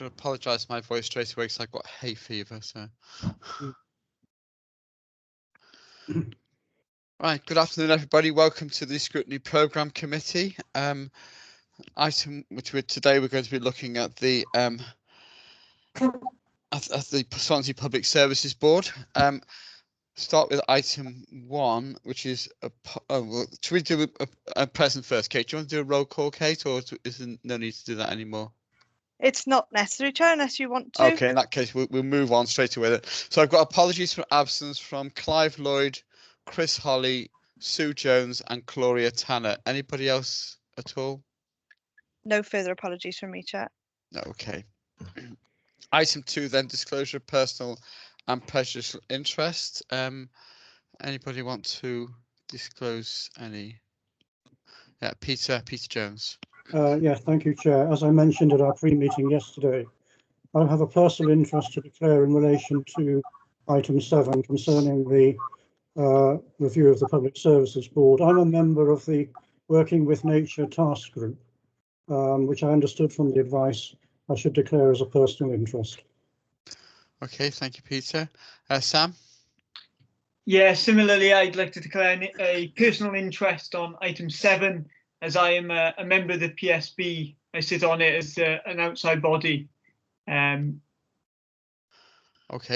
should apologise for my voice straight away because I've got hay fever. So, right. Good afternoon, everybody. Welcome to the Scrutiny Programme Committee. Item which today we're going to be looking at the Swansea Public Services Board. Start with item 1, which is should we do a present first, Kate? Do you want to do a roll call, Kate, or is there no need to do that anymore? It's not necessary, Chair, unless you want to. Okay, in that case, we'll move on straight away. So I've got apologies for absence from Clive Lloyd, Chris Holly, Sue Jones, and Gloria Tanner. Anybody else at all? No further apologies from me, Chair. No, okay. Item 2, then, disclosure of personal and prejudicial interest. Anybody want to disclose any? Yeah, Peter Jones. Yes, thank you, Chair. As I mentioned at our pre-meeting yesterday, I have a personal interest to declare in relation to item 7 concerning the review of the Public Services Board. I'm a member of the Working with Nature Task Group, which I understood from the advice I should declare as a personal interest. Okay, thank you, Peter. Sam? Yeah, similarly, I'd like to declare a personal interest on item 7, as I am a member of the PSB. I sit on it as an outside body. Okay,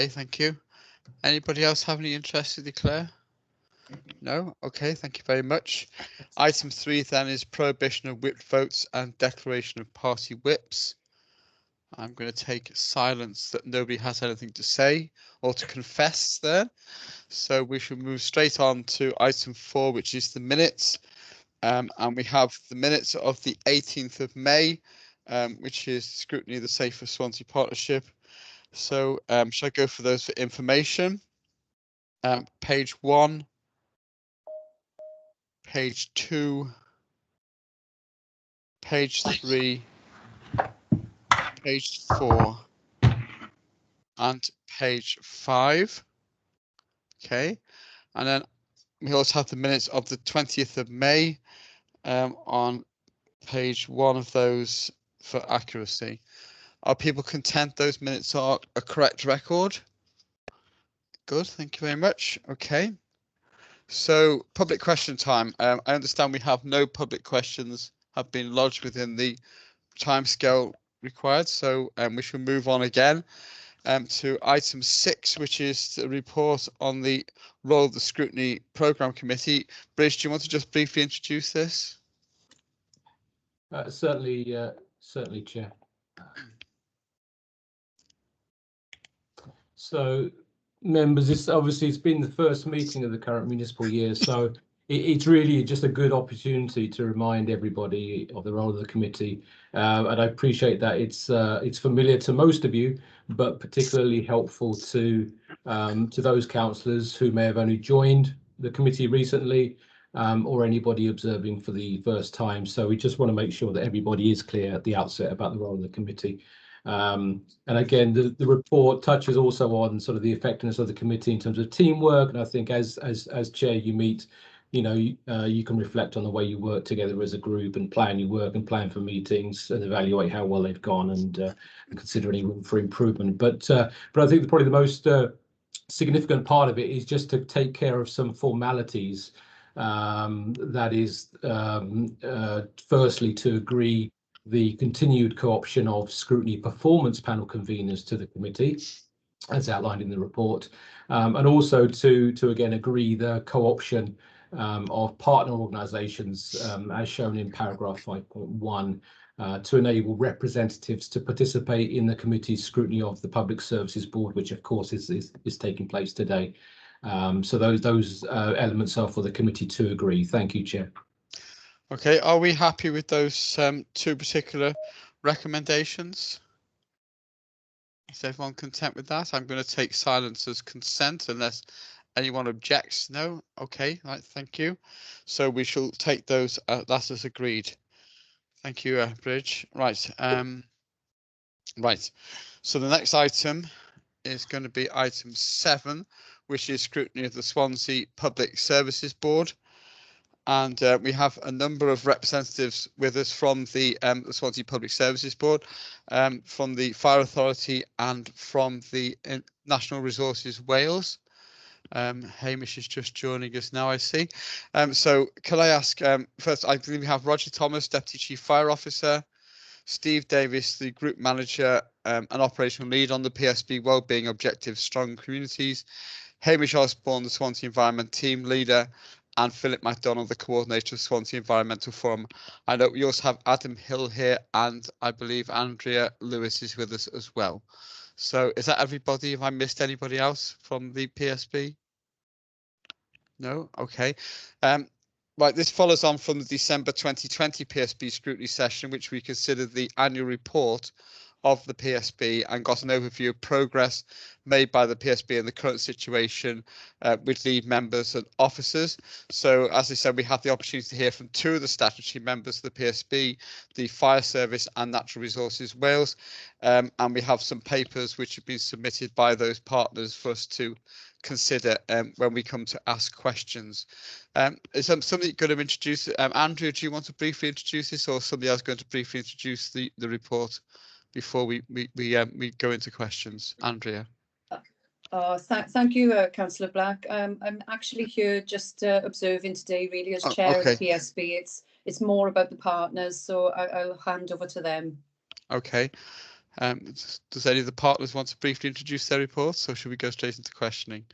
thank you. Anybody else have any interest to declare? No? Okay, thank you very much. Item 3 then is prohibition of whip votes and declaration of party whips. I'm going to take silence that nobody has anything to say or to confess there. So we should move straight on to item 4, which is the minutes. And we have the minutes of the 18th of May, which is Scrutiny of the Safer Swansea Partnership. So shall I go for those for information? Page 1, page 2, page 3, page 4, and page 5. Okay, and then we also have the minutes of the 20th of May on page 1 of those for accuracy. Are people content those minutes are a correct record? Good, thank you very much. Okay, so public question time. I understand we have no public questions have been lodged within the timescale required, so we shall move on again to item 6, which is the report on the role of the Scrutiny Programme Committee. Bridge, do you want to just briefly introduce this? Certainly, Chair. So, members, it's been the first meeting of the current municipal year, so it's really just a good opportunity to remind everybody of the role of the committee, and I appreciate that it's familiar to most of you, but particularly helpful to those councillors who may have only joined the committee recently, or anybody observing for the first time. So we just want to make sure that everybody is clear at the outset about the role of the committee. And again, the report touches also on sort of the effectiveness of the committee in terms of teamwork. And I think as chair, you meet, you can reflect on the way you work together as a group and plan your work and plan for meetings and evaluate how well they've gone and consider any room for improvement. But I think probably the most significant part of it is just to take care of some formalities. That is, firstly, to agree the continued co-option of Scrutiny Performance Panel conveners to the committee, as outlined in the report, and also to again agree the co-option of partner organisations, as shown in paragraph 5.1, to enable representatives to participate in the committee's scrutiny of the Public Services Board, which of course is taking place today. So those elements are for the committee to agree. Thank you, Chair. Okay, are we happy with those 2 particular recommendations? Is everyone content with that? I'm going to take silence as consent unless anyone objects. No? Okay, right, thank you. So we shall take those that as agreed. Thank you, Bridge. Right, right. So the next item is going to be item 7, which is scrutiny of the Swansea Public Services Board. And we have a number of representatives with us from the Swansea Public Services Board, from the Fire Authority and from the National Resources Wales. Hamish is just joining us now, I see. So can I ask, first, I believe we have Roger Thomas, Deputy Chief Fire Officer, Steve Davis, the Group Manager and Operational Lead on the PSB Wellbeing Objectives Strong Communities, Hamish Osborne, the Swansea Environment Team Leader, and Philip MacDonald, the Coordinator of Swansea Environmental Forum. I know we also have Adam Hill here, and I believe Andrea Lewis is with us as well. So is that everybody? Have I missed anybody else from the PSB? No? Okay. Right, this follows on from the December 2020 PSB scrutiny session, which we considered the annual report of the PSB and got an overview of progress made by the PSB in the current situation with lead members and officers. So as I said, we had the opportunity to hear from two of the statutory members of the PSB, the Fire Service and Natural Resources Wales, and we have some papers which have been submitted by those partners for us to consider when we come to ask questions. Is somebody going to introduce Andrew, do you want to briefly introduce this, or somebody else going to briefly introduce the report before we go into questions? Andrea. Thank you, Councillor Black. I'm actually here just observing today, really, as chair of the PSB. It's more about the partners, so I'll hand over to them. Okay. Does any of the partners want to briefly introduce their reports, or should we go straight into questioning?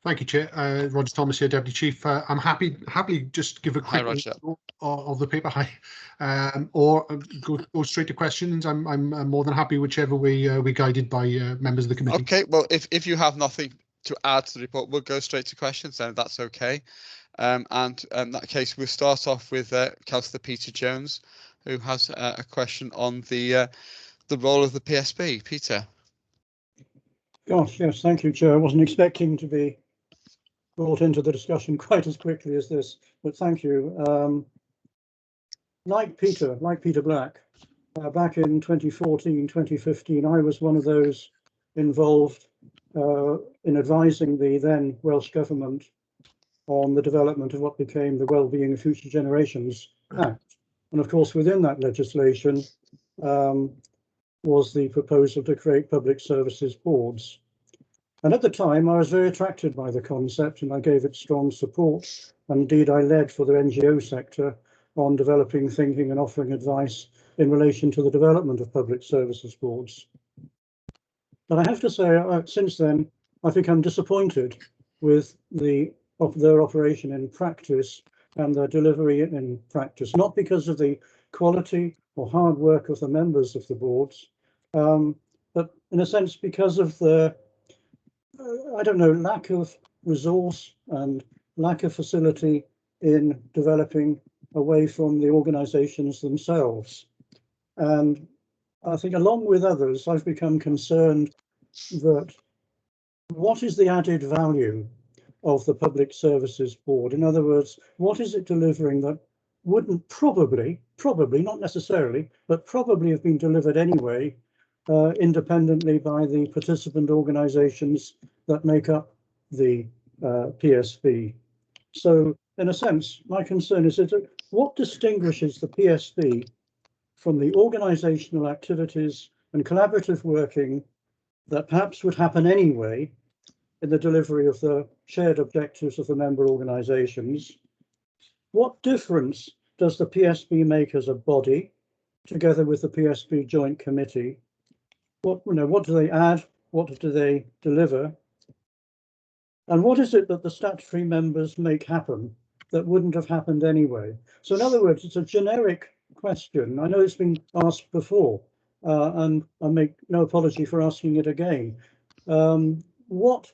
Thank you, Chair. Roger Thomas here, Deputy Chief. I'm happily just give a quick of the paper. Hi, or go straight to questions. I'm more than happy whichever way we're guided by members of the committee. Okay. Well, if you have nothing to add to the report, we'll go straight to questions. Then that's okay. And in that case, we'll start off with Councillor Peter Jones, who has a question on the role of the PSB. Peter. Gosh, yes, thank you, Chair. I wasn't expecting to be brought into the discussion quite as quickly as this, but thank you. Like Peter Black, back in 2014, 2015, I was one of those involved in advising the then Welsh Government on the development of what became the Wellbeing of Future Generations Act. And of course, within that legislation was the proposal to create public services boards. And at the time, I was very attracted by the concept and I gave it strong support. And indeed, I led for the NGO sector on developing thinking and offering advice in relation to the development of public services boards. But I have to say, since then, I've become disappointed with their operation in practice and their delivery in practice, not because of the quality or hard work of the members of the boards, but in a sense because of the lack of resource and lack of facility in developing away from the organisations themselves. And I think along with others, I've become concerned that what is the added value of the Public Services Board? In other words, what is it delivering that wouldn't probably, not necessarily, but probably have been delivered anyway, independently by the participant organisations that make up the PSB. So in a sense, my concern is that what distinguishes the PSB from the organisational activities and collaborative working that perhaps would happen anyway in the delivery of the shared objectives of the member organisations? What difference does the PSB make as a body, together with the PSB Joint Committee? What do they add? What do they deliver? And what is it that the statutory members make happen that wouldn't have happened anyway? So in other words, it's a generic question. I know it's been asked before, and I make no apology for asking it again. What,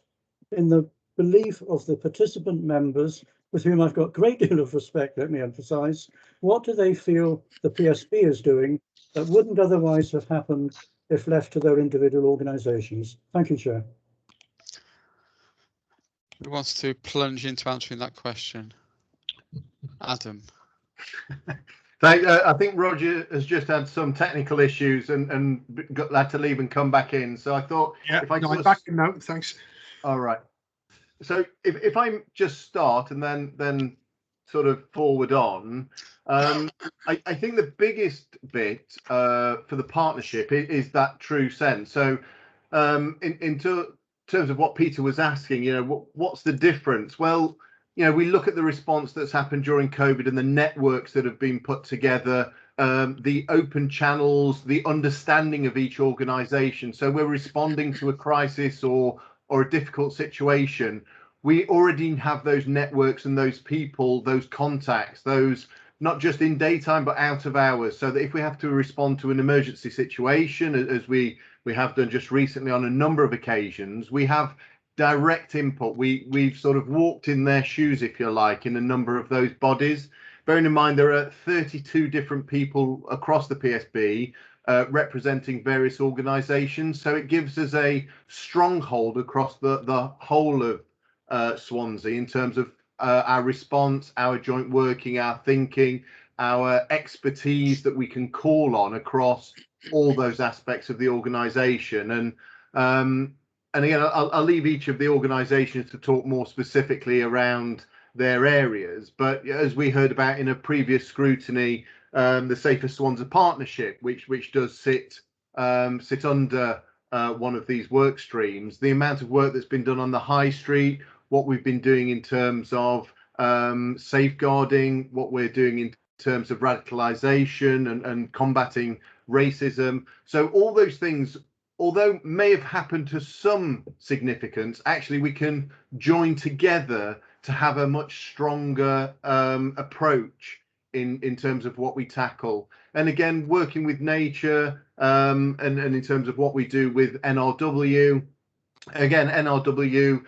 in the belief of the participant members, with whom I've got a great deal of respect, let me emphasise, what do they feel the PSB is doing that wouldn't otherwise have happened if left to their individual organisations? Thank you, Chair. Who wants to plunge into answering that question? Adam. I think Roger has just had some technical issues and had to leave and come back in. So I thought, I'm back in now. Thanks. All right. So if I just start and then sort of forward on, I think the biggest bit for the partnership is that true sense. So in terms of what Peter was asking, what's the difference? Well, we look at the response that's happened during COVID and the networks that have been put together, the open channels, the understanding of each organisation. So we're responding to a crisis or a difficult situation. We already have those networks and those people, those contacts, those not just in daytime but out of hours, so that if we have to respond to an emergency situation, as we have done just recently on a number of occasions, we have direct input. We've sort of walked in their shoes, if you like, in a number of those bodies. Bearing in mind there are 32 different people across the PSB representing various organisations, so it gives us a stronghold across the whole of Swansea in terms of our response, our joint working, our thinking, our expertise that we can call on across all those aspects of the organisation. And again, I'll leave each of the organisations to talk more specifically around their areas. But as we heard about in a previous scrutiny, the Safer Swansea Partnership, which does sit under one of these work streams, the amount of work that's been done on the high street, what we've been doing in terms of safeguarding, what we're doing in terms of radicalisation and combating racism. So all those things, although may have happened to some significance, actually we can join together to have a much stronger approach in terms of what we tackle. And again, working with nature and in terms of what we do with NRW. Again, NRW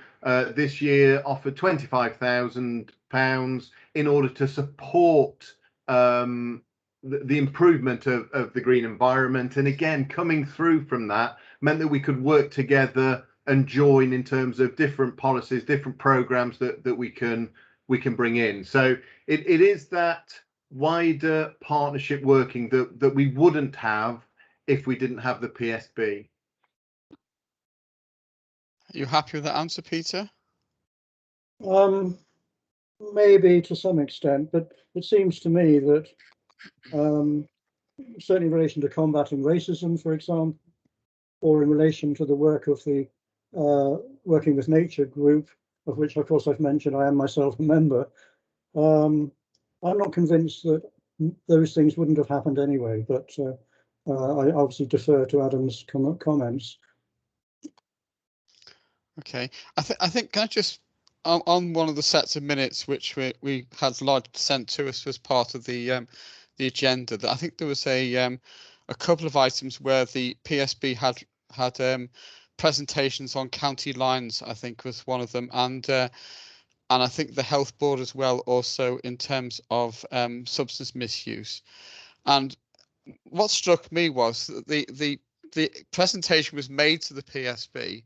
this year offered £25,000 in order to support the improvement of the green environment. And again, coming through from that meant that we could work together and join in terms of different policies, different programs that we can bring in. So it is that wider partnership working that we wouldn't have if we didn't have the PSB. Are you happy with that answer, Peter? Maybe to some extent, but it seems to me that certainly in relation to combating racism, for example, or in relation to the work of the Working with Nature group, of which, of course, I've mentioned I am myself a member, I'm not convinced that those things wouldn't have happened anyway, but I obviously defer to Adam's comments. Okay. I think can I just on one of the sets of minutes which we had lodged sent to us as part of the agenda, that I think there was a couple of items where the PSB had presentations on county lines. I think was one of them, and I think the health board as well, also in terms of substance misuse. And what struck me was that the presentation was made to the PSB,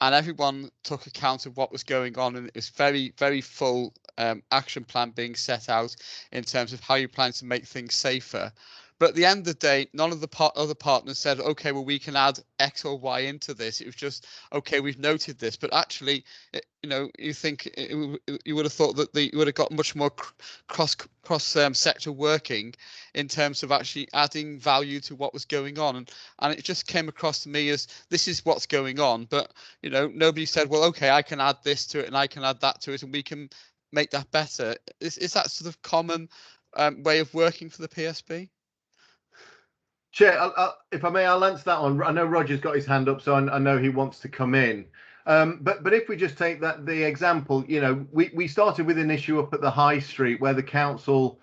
and everyone took account of what was going on, and it was very, very full action plan being set out in terms of how you plan to make things safer. But at the end of the day, none of the other partners said, okay, well, we can add X or Y into this. It was just, okay, we've noted this. But actually, you think you would have thought that you would have got much more cross sector working in terms of actually adding value to what was going on. And it just came across to me as this is what's going on. But, nobody said, well, OK, I can add this to it and I can add that to it and we can make that better. Is that sort of common way of working for the PSB? Chair, if I may, I'll answer that one. I know Roger's got his hand up, so I know he wants to come in. But if we just take the example, we started with an issue up at the High Street where the council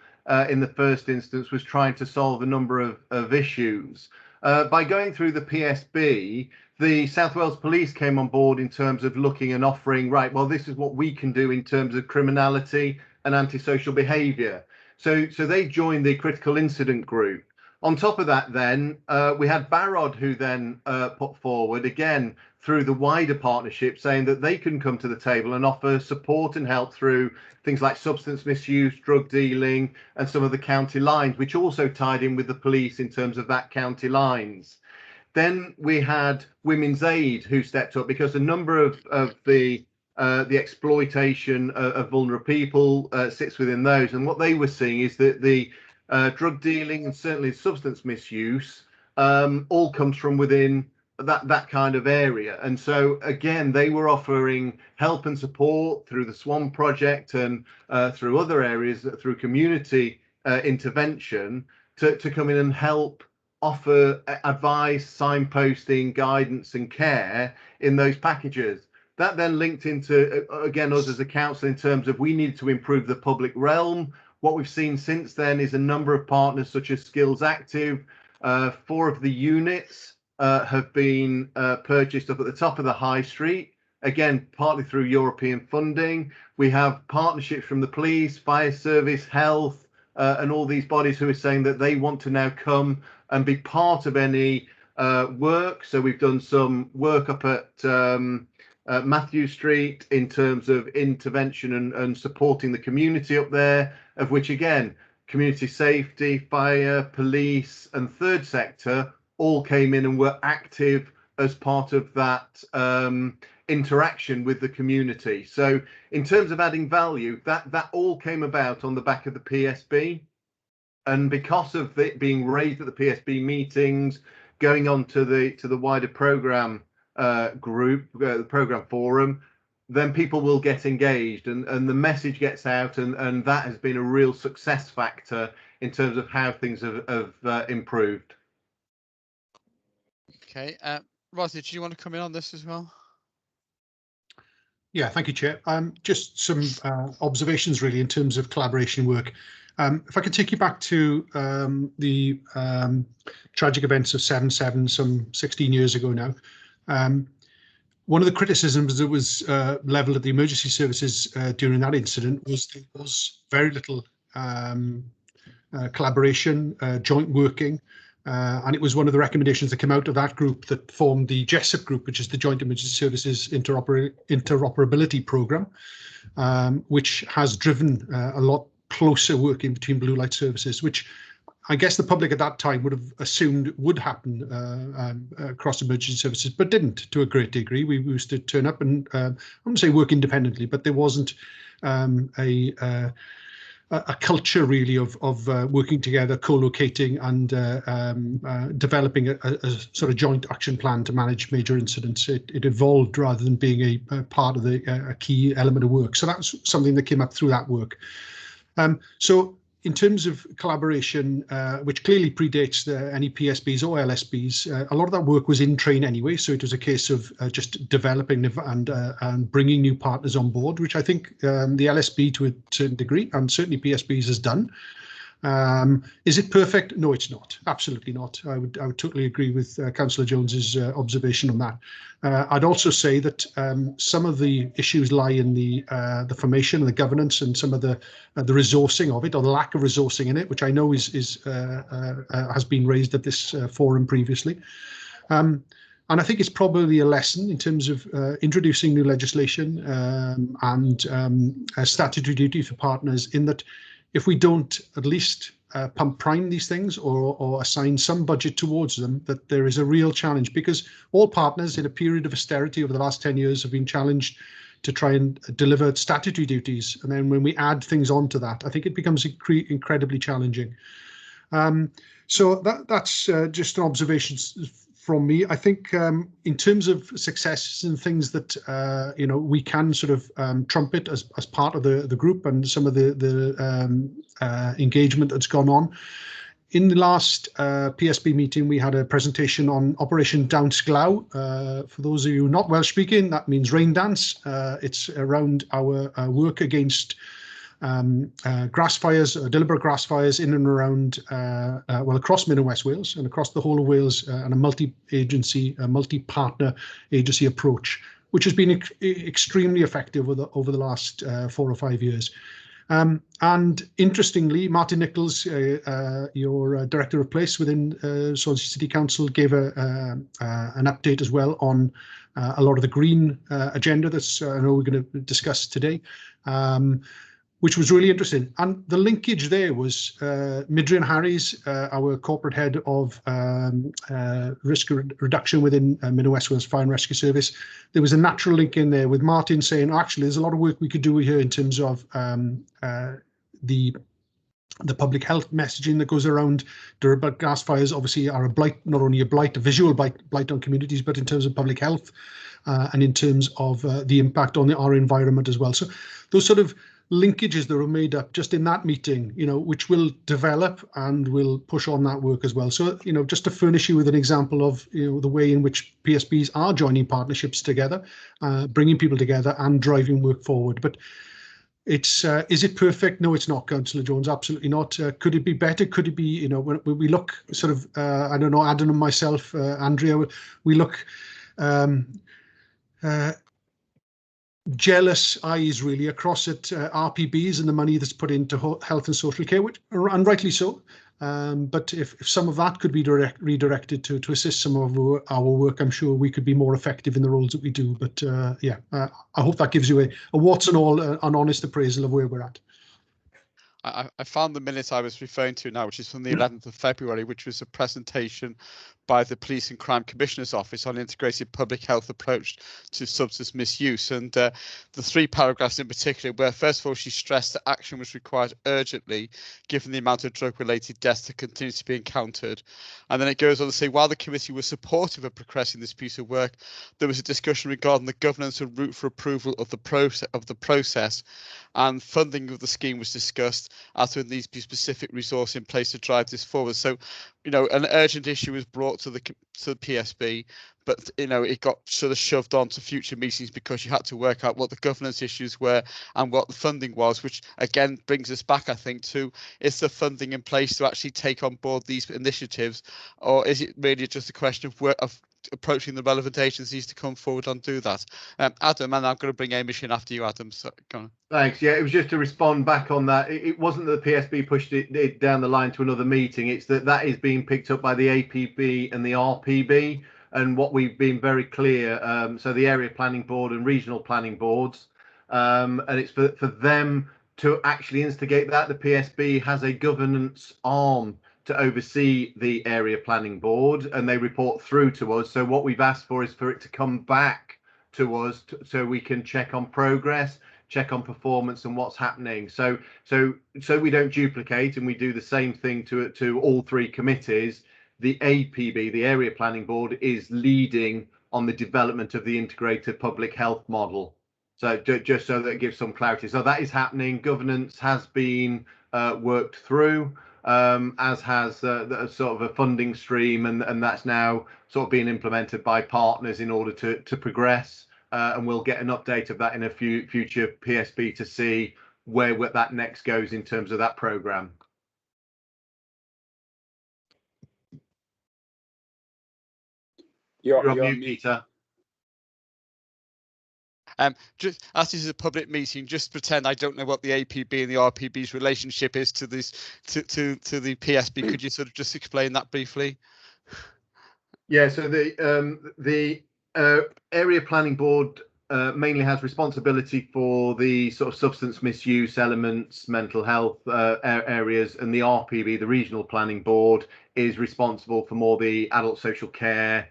in the first instance was trying to solve a number of issues. By going through the PSB, the South Wales Police came on board in terms of looking and offering, right, well, this is what we can do in terms of criminality and antisocial behaviour. So they joined the critical incident group. On top of that, then, we had Barrod, who then put forward, again, through the wider partnership, saying that they can come to the table and offer support and help through things like substance misuse, drug dealing, and some of the county lines, which also tied in with the police in terms of that county lines. Then we had Women's Aid, who stepped up because a number of the the exploitation of vulnerable people sits within those. And what they were seeing is that the drug dealing and certainly substance misuse all comes from within that kind of area. And so again, they were offering help and support through the Swan project and through other areas, through community intervention, to come in and help offer advice, signposting, guidance and care in those packages. That then linked into, again, us as a council in terms of we need to improve the public realm. What we've seen since then is a number of partners such as Skills Active. 4 of the units have been purchased up at the top of the high street, again, partly through European funding. We have partnerships from the police, fire service, health, and all these bodies who are saying that they want to now come and be part of any work. So we've done some work up at Matthew Street in terms of intervention and supporting the community up there, of which, again, community safety, fire, police and third sector all came in and were active as part of that interaction with the community. So in terms of adding value, that all came about on the back of the PSB. And because of it being raised at the PSB meetings, going on to the wider programme group, the programme forum, then people will get engaged and the message gets out, and that has been a real success factor in terms of how things have improved. Okay, Rosie, do you want to come in on this as well? Yeah, thank you, Chair. Just some observations really in terms of collaboration work. If I could take you back to the tragic events of 7/7 some 16 years ago now. One of the criticisms that was levelled at the emergency services during that incident was there was very little collaboration, joint working, and it was one of the recommendations that came out of that group that formed the JESSIP group, which is the Joint Emergency Services Interoperability Programme, which has driven a lot closer working between blue light services, which I guess the public at that time would have assumed would happen across emergency services, but didn't to a great degree. We used to turn up and I wouldn't say work independently, but there wasn't a culture really of working together, co-locating and developing a sort of joint action plan to manage major incidents. It evolved rather than being a part of a key element of work. So that's something that came up through that work. So in terms of collaboration, which clearly predates any PSBs or LSBs, a lot of that work was in train anyway. So it was a case of just developing and bringing new partners on board, which I think the LSB to a certain degree and certainly PSBs has done. Is it perfect? No, it's not. Absolutely not. I would totally agree with Councillor Jones's observation on that. I'd also say that some of the issues lie in the formation and the governance and some of the resourcing of it, or the lack of resourcing in it, which I know has been raised at this forum previously. And I think it's probably a lesson in terms of introducing new legislation and a statutory duty for partners, in that if we don't at least pump prime these things or assign some budget towards them, that there is a real challenge, because all partners in a period of austerity over the last 10 years have been challenged to try and deliver statutory duties. And then when we add things onto that, I think it becomes incredibly challenging. So that's just an observation from me. I think in terms of successes and things that we can sort of trumpet as part of the group and some of the engagement that's gone on. In the last PSB meeting, we had a presentation on Operation Dawnsglaw. For those of you not Welsh speaking, that means rain dance. It's around our work against grass fires, deliberate grass fires in and around, across Mid and West Wales and across the whole of Wales, and a multi-agency, multi-partner agency approach, which has been extremely effective over the last 4 or 5 years. And interestingly, Martin Nichols, your Director of Place within Swansea City Council, gave an update as well on a lot of the green agenda that's I know we're going to discuss today. which was really interesting. And the linkage there was Midrian Harris, our corporate head of risk reduction within Mid and West Wales Fire and Rescue Service. There was a natural link in there with Martin saying, actually, there's a lot of work we could do here in terms of the public health messaging that goes around. Durable gas fires obviously are a blight, not only a blight, a visual blight on communities, but in terms of public health and in terms of the impact on our environment as well. So those sort of linkages that were made up just in that meeting, you know, which will develop and will push on that work as well. So, you know, just to furnish you with an example of, you know, the way in which PSBs are joining partnerships together, bringing people together and driving work forward. But it's is it perfect? No, it's not, Councillor Jones. Absolutely not. Could it be better? Could it be, you know, when we look sort of, I don't know, Adam and myself, Andrea, we look jealous eyes really across at RPBs and the money that's put into health and social care, which, and rightly so. But if some of that could be redirected to assist some of our work, I'm sure we could be more effective in the roles that we do. But yeah, I hope that gives you a warts and all an honest appraisal of where we're at. I found the minute I was referring to now, which is from the 11th of February, which was a presentation by the Police and Crime Commissioner's Office on integrated public health approach to substance misuse. And the 3 paragraphs in particular, where first of all, she stressed that action was required urgently, given the amount of drug-related deaths that continue to be encountered. And then it goes on to say, while the committee was supportive of progressing this piece of work, there was a discussion regarding the governance and route for approval of the process, and funding of the scheme was discussed, as there needs to be specific resource in place to drive this forward. So, you know, an urgent issue was brought to the PSB, but, you know, it got sort of shoved on to future meetings because you had to work out what the governance issues were and what the funding was, which again brings us back, I think, to, is the funding in place to actually take on board these initiatives, or is it really just a question of approaching the relevant agencies to come forward and do that? Adam, and I'm going to bring Amish in after you, Adam. So, go on. Thanks. Yeah, it was just to respond back on that. It wasn't that the PSB pushed it down the line to another meeting. It's that is being picked up by the APB and the RPB. And what we've been very clear, so the area planning board and regional planning boards, and it's for them to actually instigate that. The PSB has a governance arm to oversee the area planning board, and they report through to us. So what we've asked for is for it to come back to us so we can check on progress, check on performance and what's happening. So we don't duplicate, and we do the same thing to all 3 committees. The APB, the Area Planning Board, is leading on the development of the integrated public health model. So just so that it gives some clarity. So that is happening. Governance has been worked through, as has sort of a funding stream, and that's now sort of being implemented by partners in order to progress. And we'll get an update of that in a future PSB to see where that next goes in terms of that programme. You're on mute, Peter. Just as this is a public meeting, just pretend I don't know what the APB and the RPB's relationship is to this to the PSB. Could you sort of just explain that briefly? Yeah, so the area planning board mainly has responsibility for the sort of substance misuse elements, mental health areas, and the RPB, the regional planning board, is responsible for more the adult social care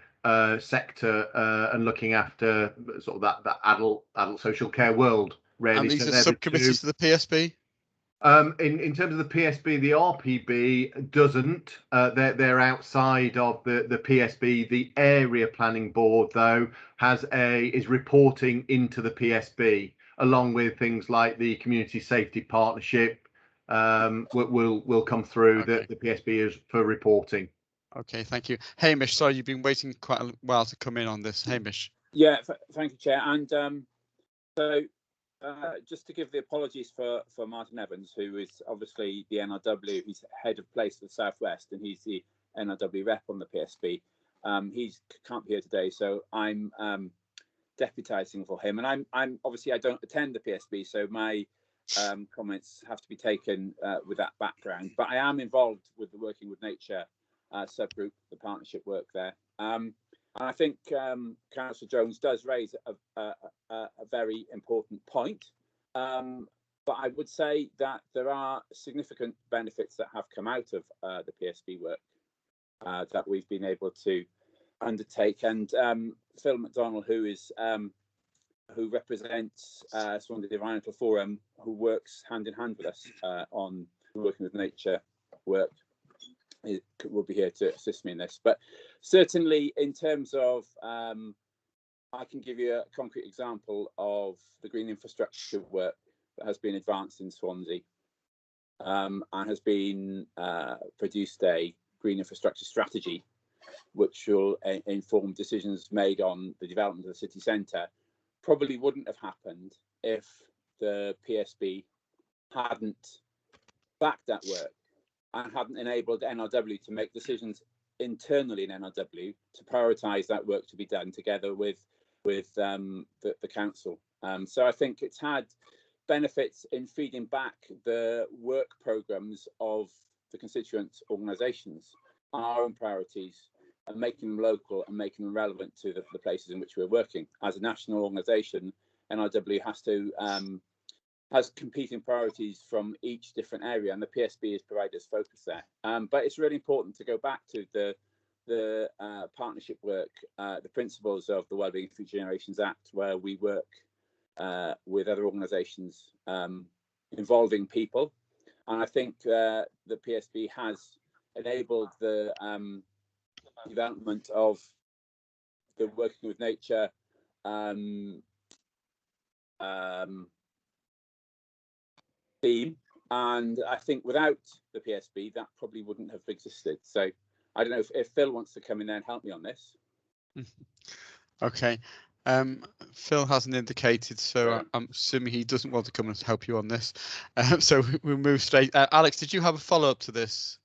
sector and looking after sort of that adult social care world, really. And these are subcommittees to the PSB? In terms of the PSB, the RPB doesn't. They're outside of the PSB. The area planning board, though, is reporting into the PSB, along with things like the community safety partnership. Will come through. Okay. The PSB is for reporting. Okay, thank you. Hamish, sorry, you've been waiting quite a while to come in on this. Hamish. Yeah, thank you, Chair. And so just to give the apologies for Martin Evans, who is obviously the NRW, he's head of place for the Southwest, and he's the NRW rep on the PSB. He can't be here today, so I'm deputising for him. And I'm obviously I don't attend the PSB, so my comments have to be taken with that background. But I am involved with the Working with Nature subgroup, the partnership work there. And I think Councillor Jones does raise a very important point. But I would say that there are significant benefits that have come out of the PSB work that we've been able to undertake. And Phil McDonnell, who represents Swansea Environmental Forum, who works hand in hand with us on working with nature work, will be here to assist me in this. But certainly in terms of, I can give you a concrete example of the green infrastructure work that has been advanced in Swansea and has been produced a green infrastructure strategy, which will inform decisions made on the development of the city centre. Probably wouldn't have happened if the PSB hadn't backed that work and hadn't enabled NRW to make decisions internally in NRW to prioritise that work to be done together with the council. So I think it's had benefits in feeding back the work programmes of the constituent organisations, our own priorities, and making them local and making them relevant to the places in which we're working. As a national organisation, NRW has competing priorities from each different area, and the PSB has provided us focus there. But it's really important to go back to the partnership work, the principles of the Wellbeing Future Generations Act, where we work with other organisations involving people. And I think the PSB has enabled the development of the working with nature theme, and I think without the PSB that probably wouldn't have existed. So I don't know if Phil wants to come in there and help me on this. Okay, Phil hasn't indicated, so I'm assuming he doesn't want to come and help you on this. So we'll move straight. Alex, did you have a follow-up to this?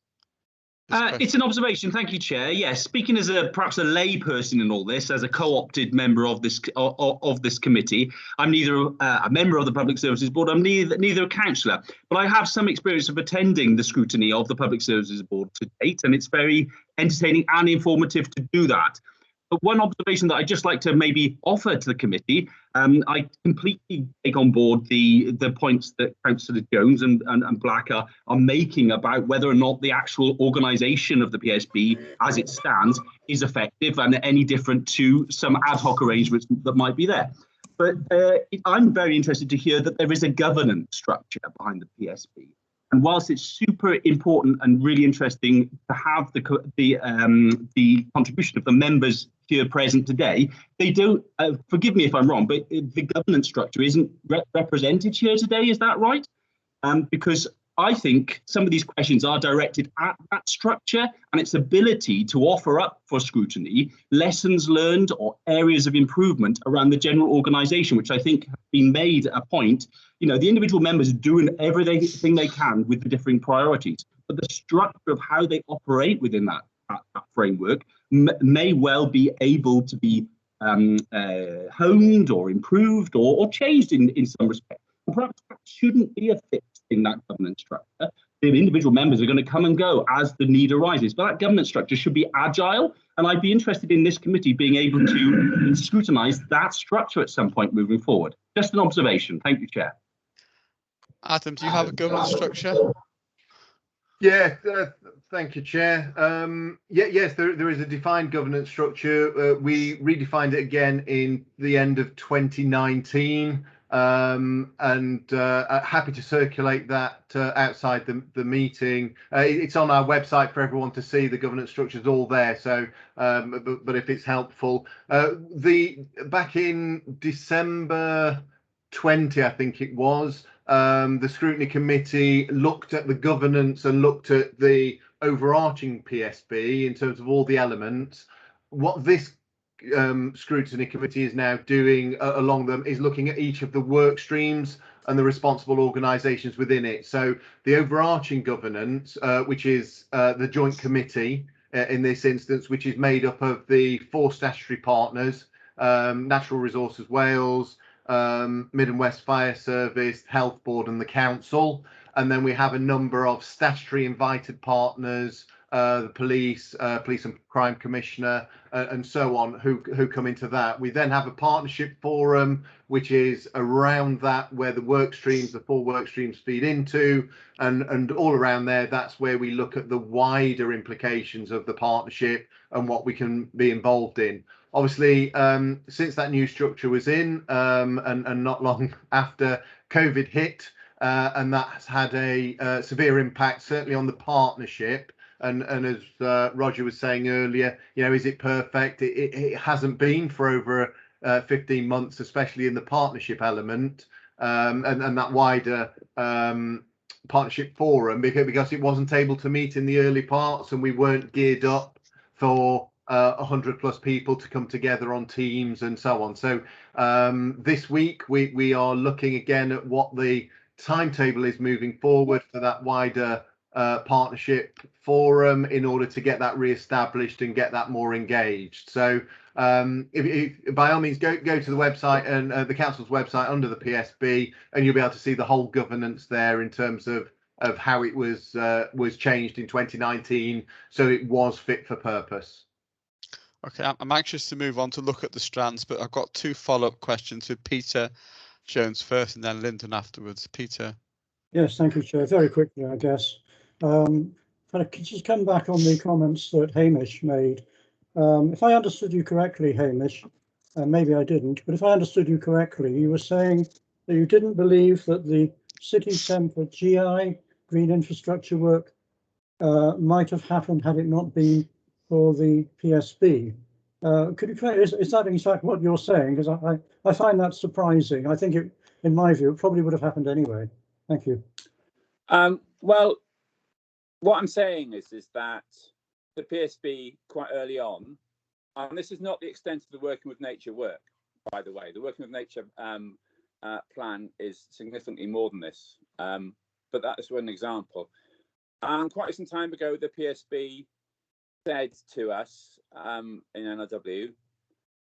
It's an observation. Thank you, Chair. Yes, speaking as perhaps a lay person in all this, as a co-opted member of this committee, I'm neither a member of the Public Services Board. I'm neither a councillor, but I have some experience of attending the scrutiny of the Public Services Board to date, and it's very entertaining and informative to do that. But one observation that I'd just like to maybe offer to the committee, I completely take on board the points that Councillor Jones and Black are making about whether or not the actual organisation of the PSB as it stands is effective and any different to some ad hoc arrangements that might be there. But I'm very interested to hear that there is a governance structure behind the PSB. And whilst it's super important and really interesting to have the contribution of the members here present today, they don't, forgive me if I'm wrong, but the governance structure isn't represented here today, is that right? Because I think some of these questions are directed at that structure and its ability to offer up for scrutiny lessons learned or areas of improvement around the general organisation, which I think have been made a point. You know, the individual members are doing everything they can with the differing priorities, but the structure of how they operate within that framework may well be able to be honed or improved or changed in some respect. And perhaps that shouldn't be a fixed in that governance structure. The individual members are going to come and go as the need arises, but that governance structure should be agile. And I'd be interested in this committee being able to scrutinise that structure at some point moving forward. Just an observation. Thank you, Chair. Adam, do you have a governance structure? Yeah, thank you, Chair. Yes, there is a defined governance structure. We redefined it again in the end of 2019, and happy to circulate that outside the meeting. It's on our website for everyone to see. The governance structure is all there. So, but if it's helpful, back in December 20, I think it was. The Scrutiny Committee looked at the governance and looked at the overarching PSB in terms of all the elements. What this Scrutiny Committee is now doing along them is looking at each of the work streams and the responsible organisations within it. So the overarching governance, which is the Joint Committee in this instance, which is made up of the 4 statutory partners, Natural Resources Wales, Mid and West Fire Service, Health Board and the Council. And then we have a number of statutory invited partners the police, police and crime commissioner, and so on, who come into that. We then have a partnership forum, which is around that, where the work streams, the 4 work streams feed into, and all around there, that's where we look at the wider implications of the partnership and what we can be involved in. Obviously, since that new structure was in, and not long after COVID hit, and that has had a severe impact, certainly on the partnership. And as Roger was saying earlier, is it perfect? It hasn't been for over 15 months, especially in the partnership element, and that wider partnership forum, because it wasn't able to meet in the early parts, and we weren't geared up for 100+ people to come together on Teams and so on. So this week we are looking again at what the timetable is moving forward for that wider partnership forum, in order to get that re-established and get that more engaged. So if by all means go to the website and the council's website under the PSB, and you'll be able to see the whole governance there in terms of how it was changed in 2019, so it was fit for purpose. Okay, I'm anxious to move on to look at the strands, but I've got 2 follow-up questions with Peter Jones first and then Lyndon afterwards. Peter. Yes, thank you, Chair. Very quickly, I guess. If I could just come back on the comments that Hamish made. If I understood you correctly, Hamish, and maybe I didn't, but if I understood you correctly, you were saying that you didn't believe that the city centre GI, green infrastructure work, might have happened had it not been for the PSB. Could you clarify, is that exactly what you're saying? Because I find that surprising. I think in my view, it probably would have happened anyway. Thank you. Well, what I'm saying is that the PSB quite early on, and this is not the extent of the Working with Nature work, by the way. The Working with Nature plan is significantly more than this, but that is one example. And quite some time ago, the PSB said to us in NRW,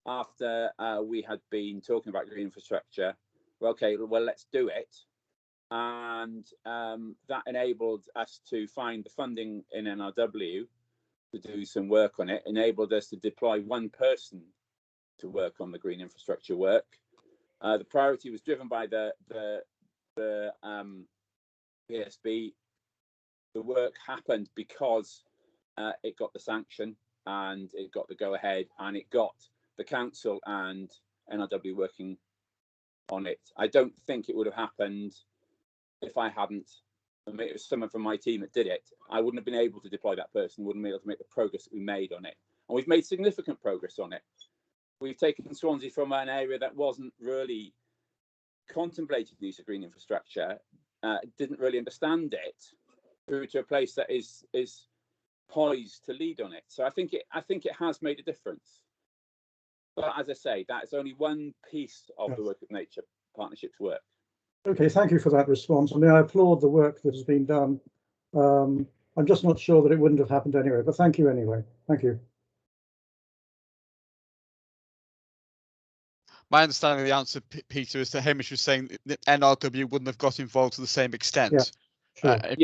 after we had been talking about green infrastructure, well, let's do it. And that enabled us to find the funding in NRW to do some work on it, enabled us to deploy 1 person to work on the green infrastructure work. The priority was driven by the PSB. The work happened because it got the sanction and it got the go ahead, and it got the council and NRW working on it. I don't think it would have happened if I hadn't, it was someone from my team that did it. I wouldn't have been able to deploy that person, wouldn't be able to make the progress that we made on it. And we've made significant progress on it. We've taken Swansea from an area that wasn't really contemplated the use of green infrastructure, didn't really understand it, through to a place that is poised to lead on it. So I think it has made a difference. But as I say, that's only one piece of the Work with Nature Partnership's work. Okay, thank you for that response. I mean, I applaud the work that has been done. I'm just not sure that it wouldn't have happened anyway, but thank you anyway. Thank you. My understanding of the answer, Peter, is that Hamish was saying that NRW wouldn't have got involved to the same extent. Yeah, sure.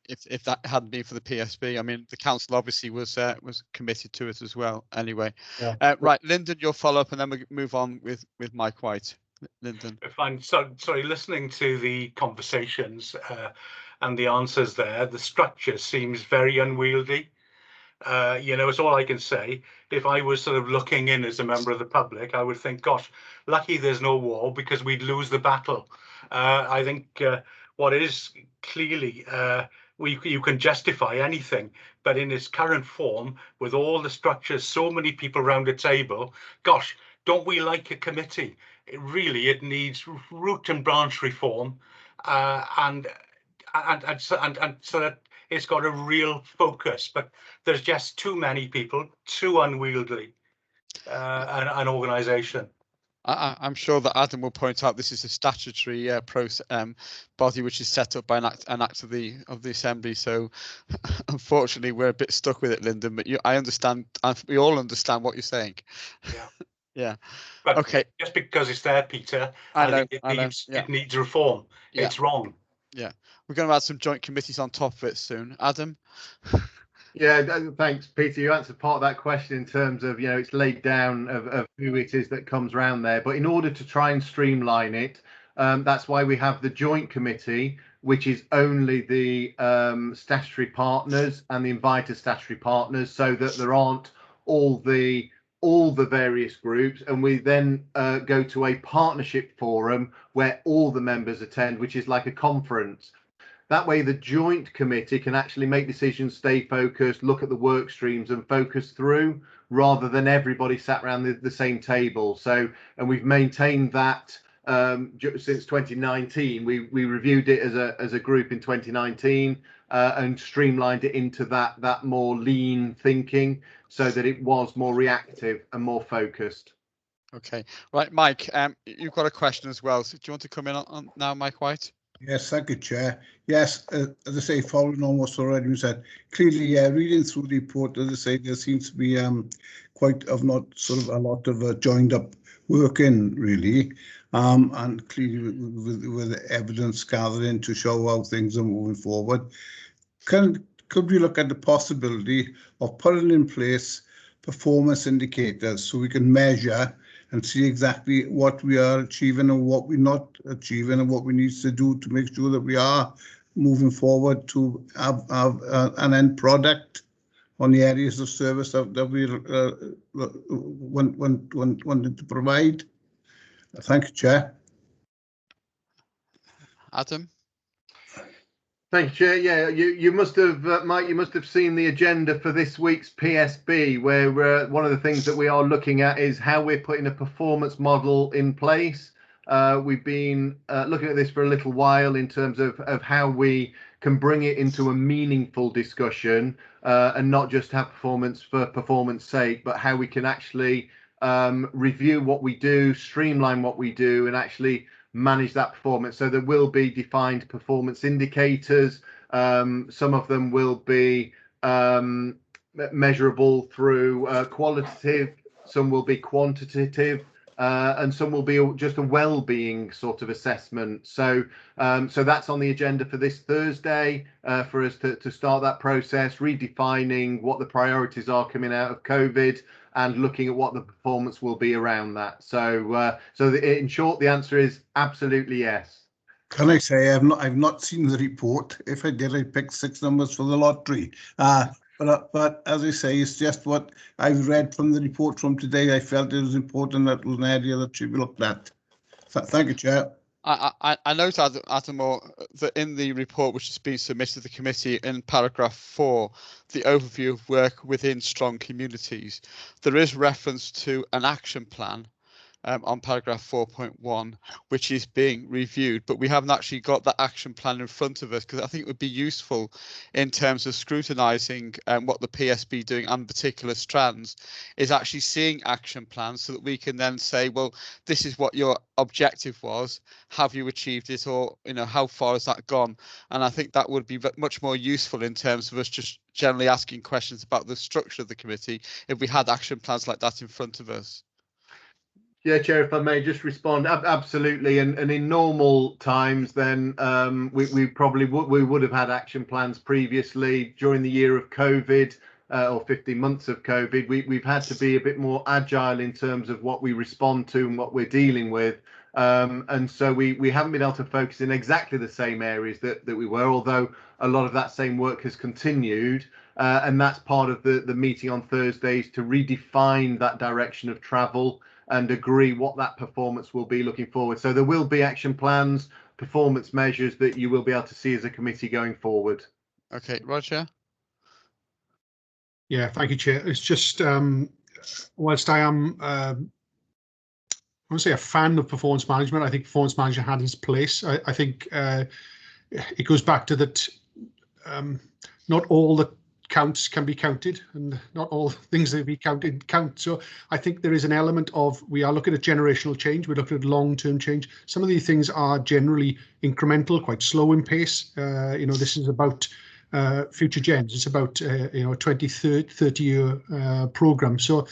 If that hadn't been for the PSB. I mean, the council obviously was committed to it as well. Anyway, right, Lyndon, your follow-up, and then we move on with Mike White. Lyndon. If I'm sorry, listening to the conversations and the answers there, the structure seems very unwieldy. It's all I can say. If I was sort of looking in as a member of the public, I would think, gosh, lucky there's no wall, because we'd lose the battle. I think what is clearly, you can justify anything, but in its current form, with all the structures, so many people around a table, gosh, don't we like a committee? It needs root and branch reform, and so that it's got a real focus. But there's just too many people, too unwieldy an organisation. I'm sure that Adam will point out this is a statutory body which is set up by an act of the Assembly. So unfortunately, we're a bit stuck with it, Lyndon. But I understand. We all understand what you're saying. Yeah. Yeah. But okay. Just because it's there, Peter, I think it needs reform. Yeah. It's wrong. Yeah. We're going to add some joint committees on top of it soon. Adam? Yeah, thanks, Peter. You answered part of that question in terms of, it's laid down of who it is that comes round there. But in order to try and streamline it, that's why we have the joint committee, which is only the statutory partners and the invited statutory partners, so that there aren't all the various groups. And we then go to a partnership forum where all the members attend, which is like a conference. That way, the joint committee can actually make decisions, stay focused, look at the work streams and focus through, rather than everybody sat around the same table. So, and we've maintained that since 2019. We reviewed it as a group in 2019 and streamlined it into that more lean thinking, so that it was more reactive and more focused. Okay, right, Mike, you've got a question as well. So do you want to come in on now, Mike White? Yes, thank you, Chair. Yes, as I say, following on what's already said, clearly, yeah, reading through the report, as I say, there seems to be quite of not sort of a lot of joined up work in, really, and clearly with evidence gathered in to show how things are moving forward. Could we look at the possibility of putting in place performance indicators so we can measure and see exactly what we are achieving and what we're not achieving and what we need to do to make sure that we are moving forward to have an end product on the areas of service that we wanted to provide. Thank you, Chair. Adam? Thank you, Chair. Yeah, you must have, Mike, you must have seen the agenda for this week's PSB, where one of the things that we are looking at is how we're putting a performance model in place. We've been looking at this for a little while in terms of how we can bring it into a meaningful discussion and not just have performance for performance sake, but how we can actually review what we do, streamline what we do, and actually manage that performance. So there will be defined performance indicators. Some of them will be measurable through qualitative, some will be quantitative, and some will be just a well-being sort of assessment. So so that's on the agenda for this Thursday, for us to start that process, redefining what the priorities are coming out of COVID, and looking at what the performance will be around that. So, in short, the answer is absolutely yes. Can I say I've not seen the report? If I did, I picked 6 numbers for the lottery. But as I say, it's just what I've read from the report from today. I felt it was important that it was an area that should be looked at. Thank you, Chair. I note, Adam, that in the report which has been submitted to the committee in paragraph 4, the overview of work within strong communities, there is reference to an action plan on paragraph 4.1, which is being reviewed, but we haven't actually got that action plan in front of us, because I think it would be useful in terms of scrutinising what the PSB doing on particular strands is actually seeing action plans, so that we can then say, well, this is what your objective was, have you achieved it, or how far has that gone? And I think that would be much more useful in terms of us just generally asking questions about the structure of the committee if we had action plans like that in front of us. Yeah, Chair, if I may just respond, absolutely. And in normal times, then we probably would have had action plans previously. During the year of COVID or 15 months of COVID, we've had to be a bit more agile in terms of what we respond to and what we're dealing with. And so we haven't been able to focus in exactly the same areas that we were, although a lot of that same work has continued. And that's part of the meeting on Thursdays, to redefine that direction of travel and agree what that performance will be looking forward. So there will be action plans, performance measures that you will be able to see as a committee going forward. Okay, Roger. Yeah, thank you, Chair. It's just, whilst I am, I want to say a fan of performance management, I think performance management had its place. I think it goes back to that not all the counts can be counted, and not all things that be counted count. So I think there is an element of, we are looking at generational change, we're looking at long-term change. Some of these things are generally incremental, quite slow in pace. This is about future gens. It's about a 20, 30 year program. So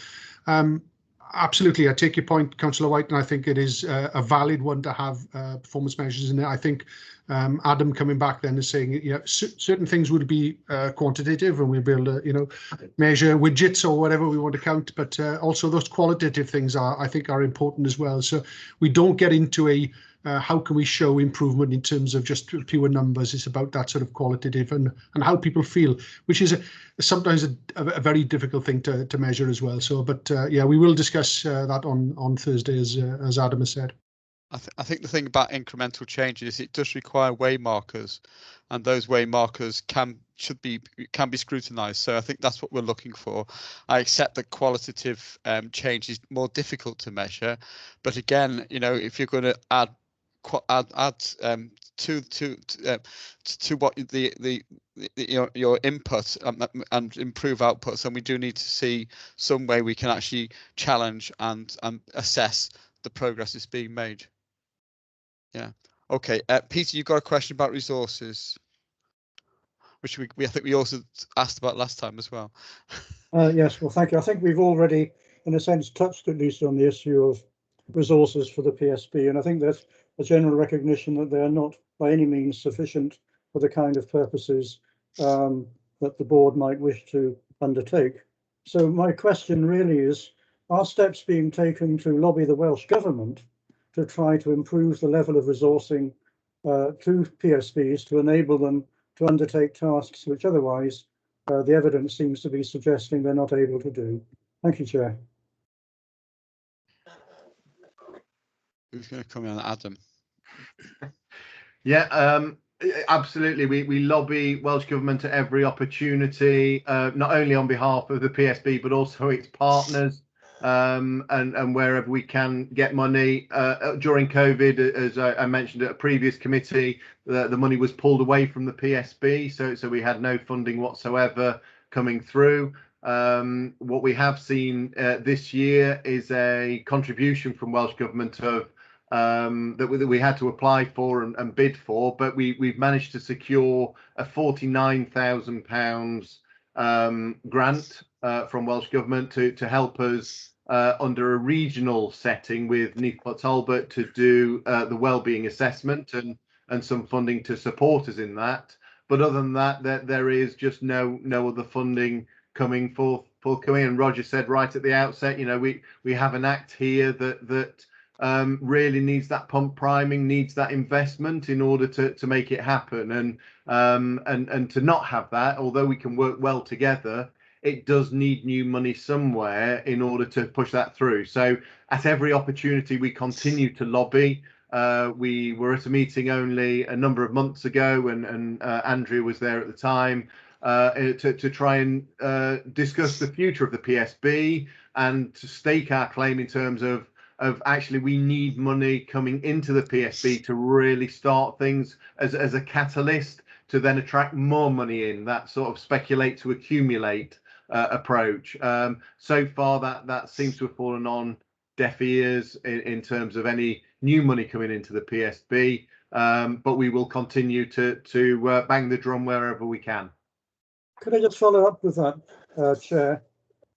Absolutely, I take your point, Councillor White, and I think it is a valid one to have performance measures in there. I think Adam coming back then is saying, certain things would be quantitative, and we'll be able to, measure widgets or whatever we want to count, but also those qualitative things I think are important as well. So we don't get into a how can we show improvement in terms of just pure numbers. It's about that sort of qualitative and how people feel, which is sometimes a very difficult thing to measure as well. So, but yeah, we will discuss that on Thursday, as Adam has said. I think the thing about incremental changes is it does require way markers, and those way markers can be scrutinised. So I think that's what we're looking for. I accept that qualitative change is more difficult to measure, but again, if you're going to add to what your input and improve outputs, and we do need to see some way we can actually challenge and assess the progress that's being made. Yeah. Okay. Peter, you've got a question about resources, which I think we also asked about last time as well. Yes. Well, thank you. I think we've already, in a sense, touched at least on the issue of resources for the PSB, and I think there's a general recognition that they are not by any means sufficient for the kind of purposes that the board might wish to undertake. So my question really is, are steps being taken to lobby the Welsh Government to try to improve the level of resourcing to PSBs to enable them to undertake tasks which otherwise the evidence seems to be suggesting they're not able to do? Thank you, Chair. Who's going to come in, Adam? Yeah, absolutely. We lobby Welsh Government at every opportunity, not only on behalf of the PSB, but also its partners, and wherever we can get money. During COVID, as I mentioned at a previous committee, the money was pulled away from the PSB, so we had no funding whatsoever coming through. What we have seen this year is a contribution from Welsh Government of that we had to apply for and bid for, but we've managed to secure a £49,000 grant from Welsh Government to help us under a regional setting with Neath Port Talbot to do the wellbeing assessment and some funding to support us in that. But other than that, there is just no other funding coming forthcoming. And Roger said right at the outset, we have an act here that really needs that pump priming, needs that investment in order to make it happen. And to not have that, although we can work well together, it does need new money somewhere in order to push that through. So at every opportunity, we continue to lobby. We were at a meeting only a number of months ago, and Andrea was there at the time, to try and discuss the future of the PSB and to stake our claim in terms of actually we need money coming into the PSB to really start things as a catalyst to then attract more money in, that sort of speculate to accumulate approach. So far that seems to have fallen on deaf ears in terms of any new money coming into the PSB, but we will continue to bang the drum wherever we can. Could I just follow up with that, Chair?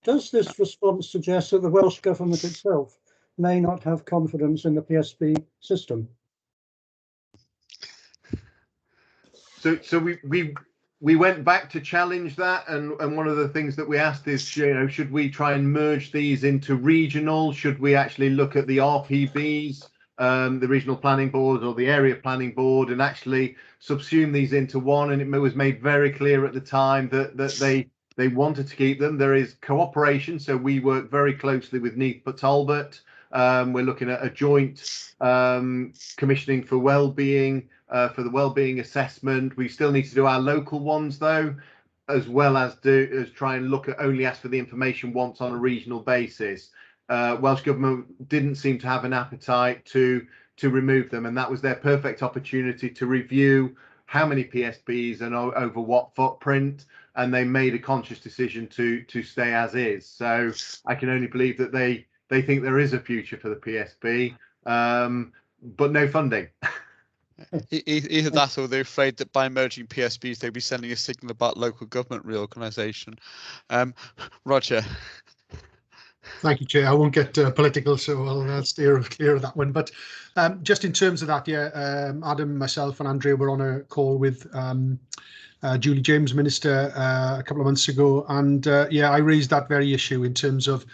Does this response suggest that the Welsh Government itself may not have confidence in the PSB system? So we went back to challenge that, and one of the things that we asked is, should we try and merge these into regional? Should we actually look at the RPBs, the regional planning board or the area planning board, and actually subsume these into one? And it was made very clear at the time that they wanted to keep them. There is cooperation, so we work very closely with Neath Port Talbot. We're looking at a joint commissioning for wellbeing, for the wellbeing assessment. We still need to do our local ones though, as well as try and only ask for the information once on a regional basis. Welsh Government didn't seem to have an appetite to remove them, and that was their perfect opportunity to review how many PSBs and over what footprint, and they made a conscious decision to stay as is. So I can only believe that they think there is a future for the PSB, but no funding. Either that, or they're afraid that by merging PSBs, they'll be sending a signal about local government reorganisation. Roger. Thank you, Chair. I won't get political, so I'll steer clear of that one. But just in terms of that, yeah, Adam, myself and Andrea were on a call with Julie James, Minister, a couple of months ago. And yeah, I raised that very issue in terms of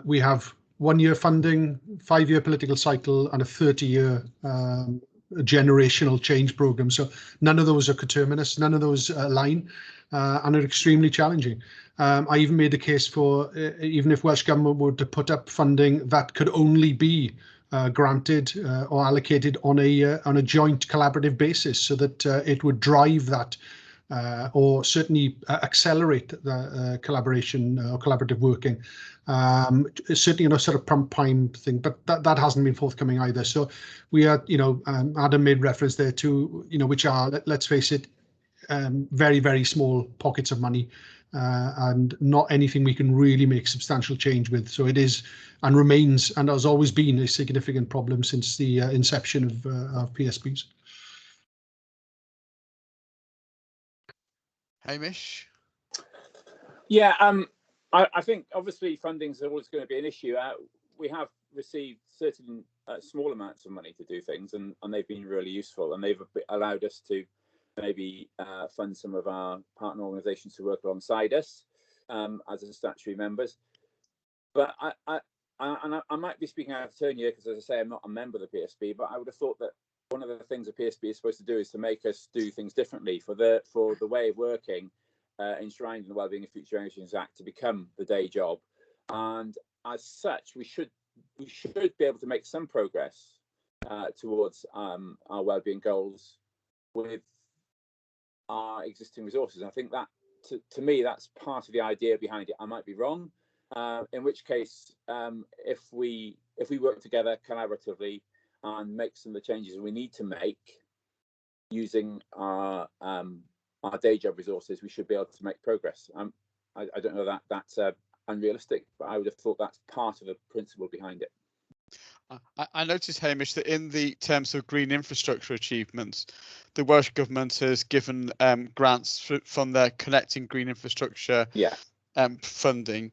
we have 1-year funding, 5-year political cycle and a 30-year generational change programme. So none of those are coterminous, none of those align and are extremely challenging. I even made the case for even if Welsh Government were to put up funding, that could only be granted or allocated on a joint collaborative basis, so that it would drive that or certainly accelerate the collaboration or collaborative working. Certainly, sort of prime thing, but that hasn't been forthcoming either. So we are, Adam made reference there to, which are, let's face it, very, very small pockets of money. And not anything we can really make substantial change with. So it is and remains and has always been a significant problem since the inception of PSBs. Hamish? Yeah, I think obviously funding is always going to be an issue. We have received certain small amounts of money to do things, and they've been really useful, and they've allowed us to maybe fund some of our partner organisations to work alongside us as a statutory members. But I might be speaking out of turn here because, as I say, I'm not a member of the PSB, but I would have thought that one of the things the PSB is supposed to do is to make us do things differently for the way of working enshrined in the Wellbeing of Future Generations Act to become the day job. And as such, we should be able to make some progress towards our wellbeing goals with our existing resources. I think that to me that's part of the idea behind it. I might be wrong, in which case if we work together collaboratively and make some of the changes we need to make using our day job resources, we should be able to make progress. I don't know that that's unrealistic, but I would have thought that's part of the principle behind it. I noticed, Hamish, that in the terms of green infrastructure achievements, the Welsh Government has given grants from their Connecting Green Infrastructure funding.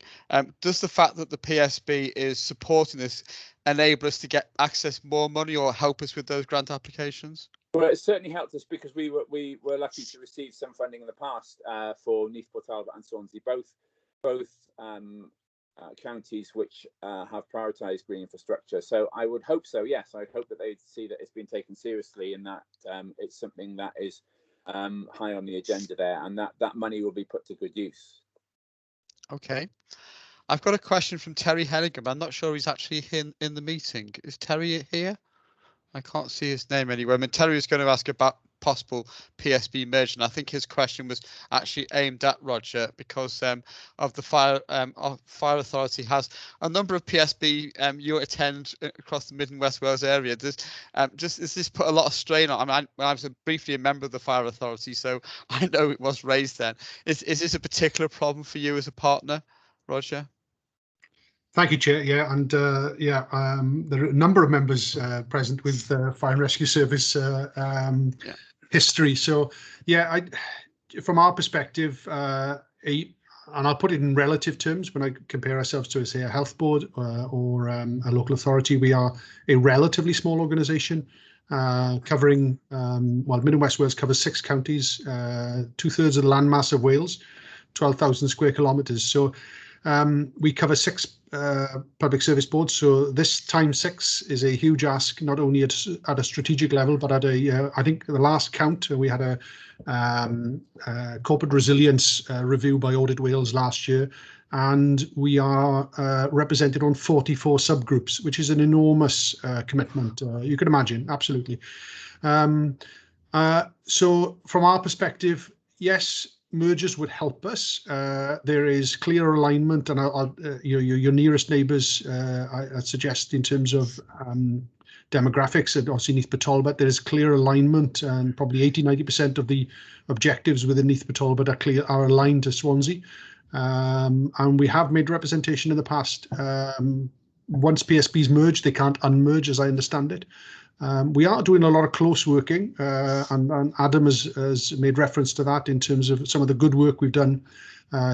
Does the fact that the PSB is supporting this enable us to get access more money or help us with those grant applications? Well, it certainly helped us because we were lucky to receive some funding in the past for Neath, Port Talbot and Swansea, both counties which have prioritised green infrastructure. So I would hope so, yes. I'd hope that they'd see that it's been taken seriously and that it's something that is high on the agenda there, and that money will be put to good use. Okay. I've got a question from Terry Hennigan. I'm not sure he's actually in the meeting. Is Terry here? I can't see his name anywhere. I mean, Terry was going to ask about possible PSB merger, and I think his question was actually aimed at Roger because of the fire authority has a number of PSB you attend across the Mid and West Wales area. Does this put a lot of strain on? I mean, I was briefly a member of the fire authority, so I know it was raised then. Is this a particular problem for you as a partner, Roger? Thank you, Chair. Yeah, and there are a number of members present with Fire and Rescue Service history. So, yeah, from our perspective, and I'll put it in relative terms when I compare ourselves to, say, a health board or a local authority, we are a relatively small organisation covering, well, Mid and West Wales covers 6 counties, 2/3 of the landmass of Wales, 12,000 square kilometres. So we cover 6 public service boards, so this time 6 is a huge ask, not only at a strategic level, but at I think the last count we had a corporate resilience review by Audit Wales last year, and we are represented on 44 subgroups, which is an enormous commitment. You can imagine, absolutely. So from our perspective, yes, mergers would help us. There is clear alignment, and your nearest neighbours, I suggest, in terms of demographics, and obviously Neath Port Talbot, there is clear alignment, and probably 80–90% of the objectives within Neath Port Talbot are aligned to Swansea. And we have made representation in the past. Once PSBs merge, they can't unmerge, as I understand it. We are doing a lot of close working, and Adam has made reference to that in terms of some of the good work we've done,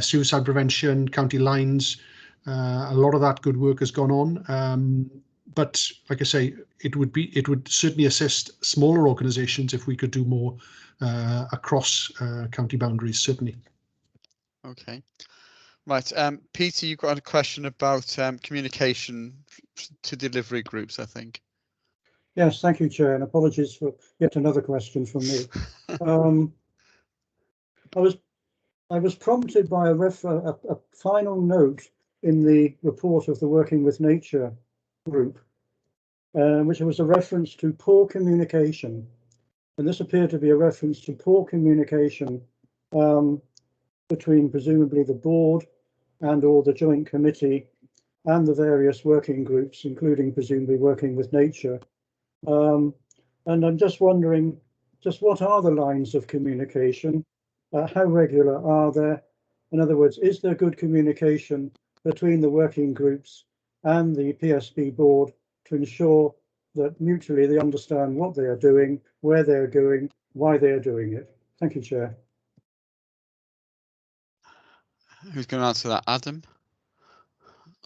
suicide prevention, county lines, A lot of that good work has gone on. But like I say, it would certainly assist smaller organisations if we could do more across county boundaries, certainly. Okay. Right. Peter, you've got a question about communication to delivery groups, I think. Yes, thank you, Chair, and apologies for yet another question from me. I was prompted by a final note in the report of the Working with Nature group, which was a reference to poor communication. And this appeared to be a reference to poor communication between presumably the board and or the joint committee and the various working groups, including presumably Working with Nature. And I'm just wondering, just what are the lines of communication? How regular are there? In other words, is there good communication between the working groups and the PSB board to ensure that mutually they understand what they are doing, where they're going, why they're doing it? Thank you, Chair. Who's going to answer that, Adam?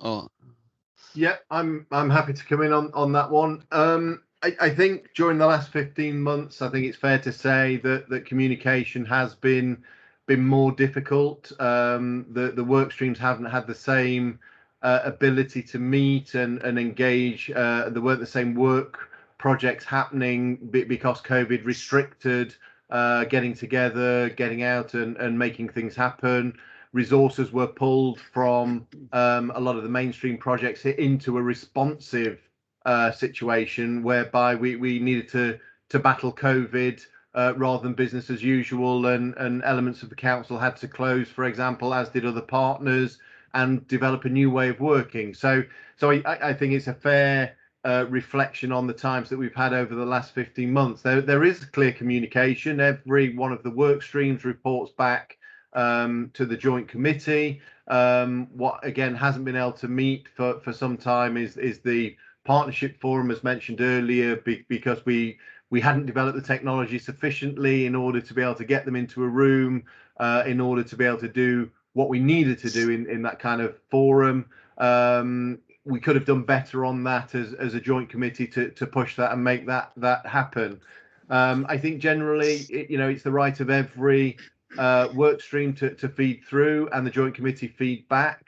Oh, yeah, I'm happy to come in on that one. I think during the last 15 months, I think it's fair to say that communication has been more difficult. The work streams haven't had the same ability to meet and engage. There weren't the same work projects happening because COVID restricted getting together, getting out and making things happen. Resources were pulled from a lot of the mainstream projects into a responsive situation whereby we needed to battle COVID rather than business as usual, and elements of the council had to close, for example, as did other partners, and develop a new way of working. So I think it's a fair reflection on the times that we've had over the last 15 months. There is clear communication. Every one of the work streams reports back to the joint committee. What again hasn't been able to meet for some time is the partnership forum, as mentioned earlier, because we hadn't developed the technology sufficiently in order to be able to get them into a room, in order to be able to do what we needed to do in that kind of forum. We could have done better on that as a joint committee to push that and make that happen. I think generally, it's the right of every work stream to feed through and the joint committee feedback.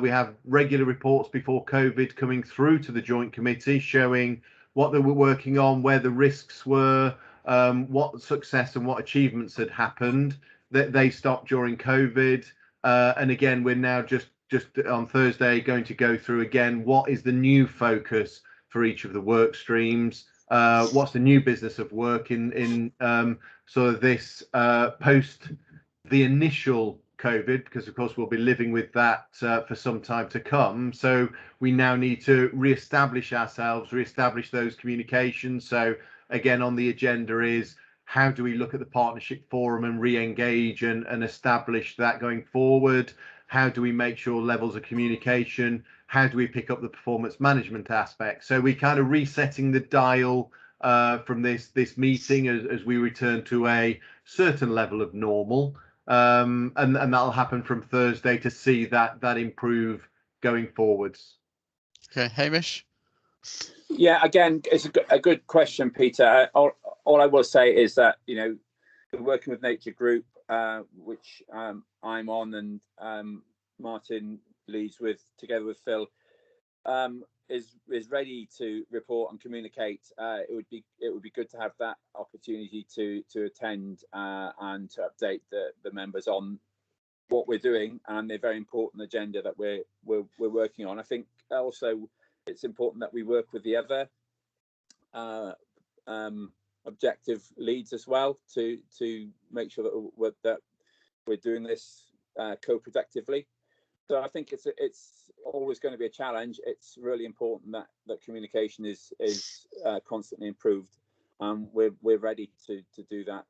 We have regular reports before COVID coming through to the joint committee showing what they were working on, where the risks were, what success and what achievements had happened. That they stopped during COVID, and again we're now just on Thursday going to go through again what is the new focus for each of the work streams. What's the new business of work in sort of this post the initial COVID, because of course we'll be living with that for some time to come. So we now need to re-establish ourselves, re-establish those communications. So again, on the agenda is how do we look at the partnership forum and re-engage and establish that going forward? How do we make sure levels of communication? How do we pick up the performance management aspect? So we kind of resetting the dial from this meeting as we return to a certain level of normal. And that'll happen from Thursday to see that improve going forwards. Okay, Hamish. Yeah, again, it's a good question, Peter. All I will say is that the Working with Nature group, which I'm on and Martin leads together with Phil, is ready to report and communicate. It would be good to have that opportunity to attend and to update the members on what we're doing and the very important agenda that we're working on. I think also it's important that we work with the other objective leads as well to make sure that we're doing this co-productively. So I think it's always going to be a challenge. It's really important that communication is constantly improved. We're ready to do that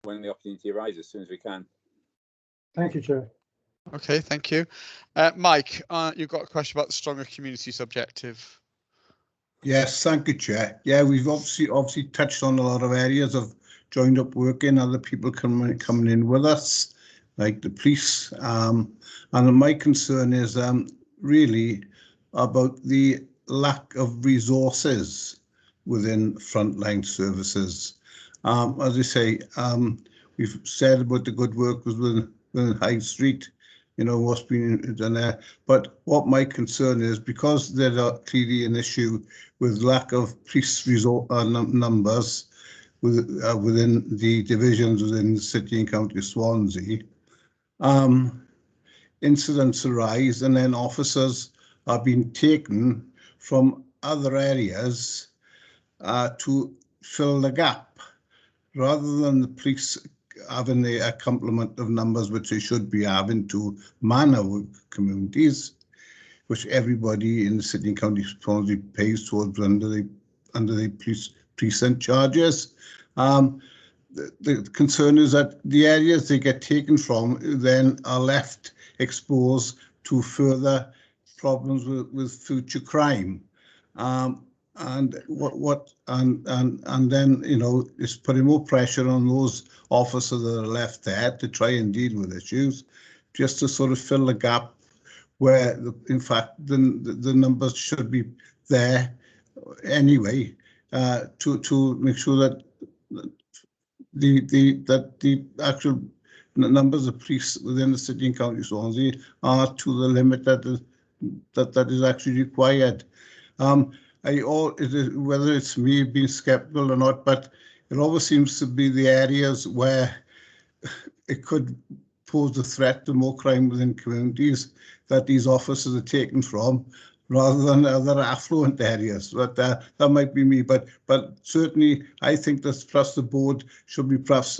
when the opportunity arises as soon as we can. Thank you, Chair. Okay, thank you. Mike, you've got a question about the stronger communities objective. Yes, thank you, Chair. Yeah, we've obviously touched on a lot of areas of joined up working, other people coming in with us. like the police. And my concern is really about the lack of resources within frontline services. As I say, we've said about the good work within High Street, you know, what's been done there. But what my concern is, because there are clearly an issue with lack of police numbers within the divisions within the City and County of Swansea, incidents arise and then officers are being taken from other areas to fill the gap, rather than the police having a complement of numbers which they should be having to man our communities, which everybody in the City and County Swansea pays towards under the police precinct charges. The concern is that the areas they get taken from then are left exposed to further problems with future crime. And then, you know, it's putting more pressure on those officers that are left there to try and deal with issues, just to sort of fill the gap where, in fact, the numbers should be there anyway, to make sure that the actual numbers of police within the City and County of Swansea are to the limit that is actually required. Whether it's me being sceptical or not, but it always seems to be the areas where it could pose a threat to more crime within communities that these officers are taken from, rather than other affluent areas. But that might be me. But certainly, I think that perhaps the board should be perhaps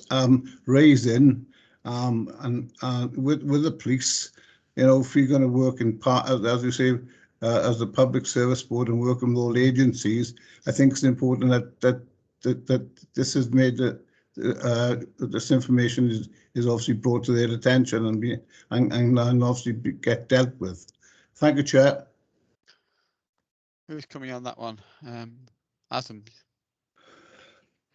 raising and with the police. You know, if we're going to work in part, as you say, as the public service board and working with all agencies, I think it's important that this is made this information is obviously brought to their attention and obviously get dealt with. Thank you, Chair. Who's coming on that one? Adam.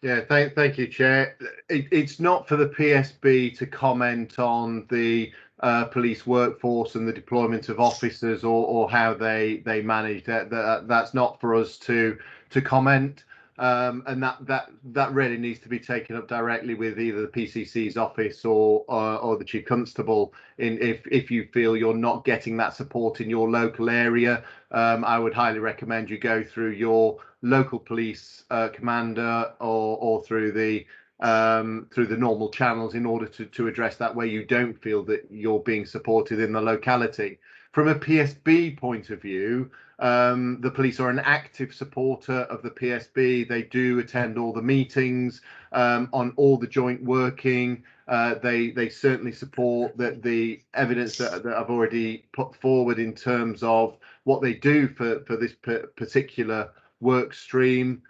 Yeah, thank you, Chair. It's not for the PSB to comment on the police workforce and the deployment of officers or how they manage that. That's not for us to comment. And that really needs to be taken up directly with either the PCC's office or the Chief Constable. If you feel you're not getting that support in your local area, I would highly recommend you go through your local police commander or through the normal channels in order to address that where you don't feel that you're being supported in the locality. From a PSB point of view, the police are an active supporter of the PSB. They do attend all the meetings on all the joint working. They certainly support the evidence that I've already put forward in terms of what they do for this particular work stream.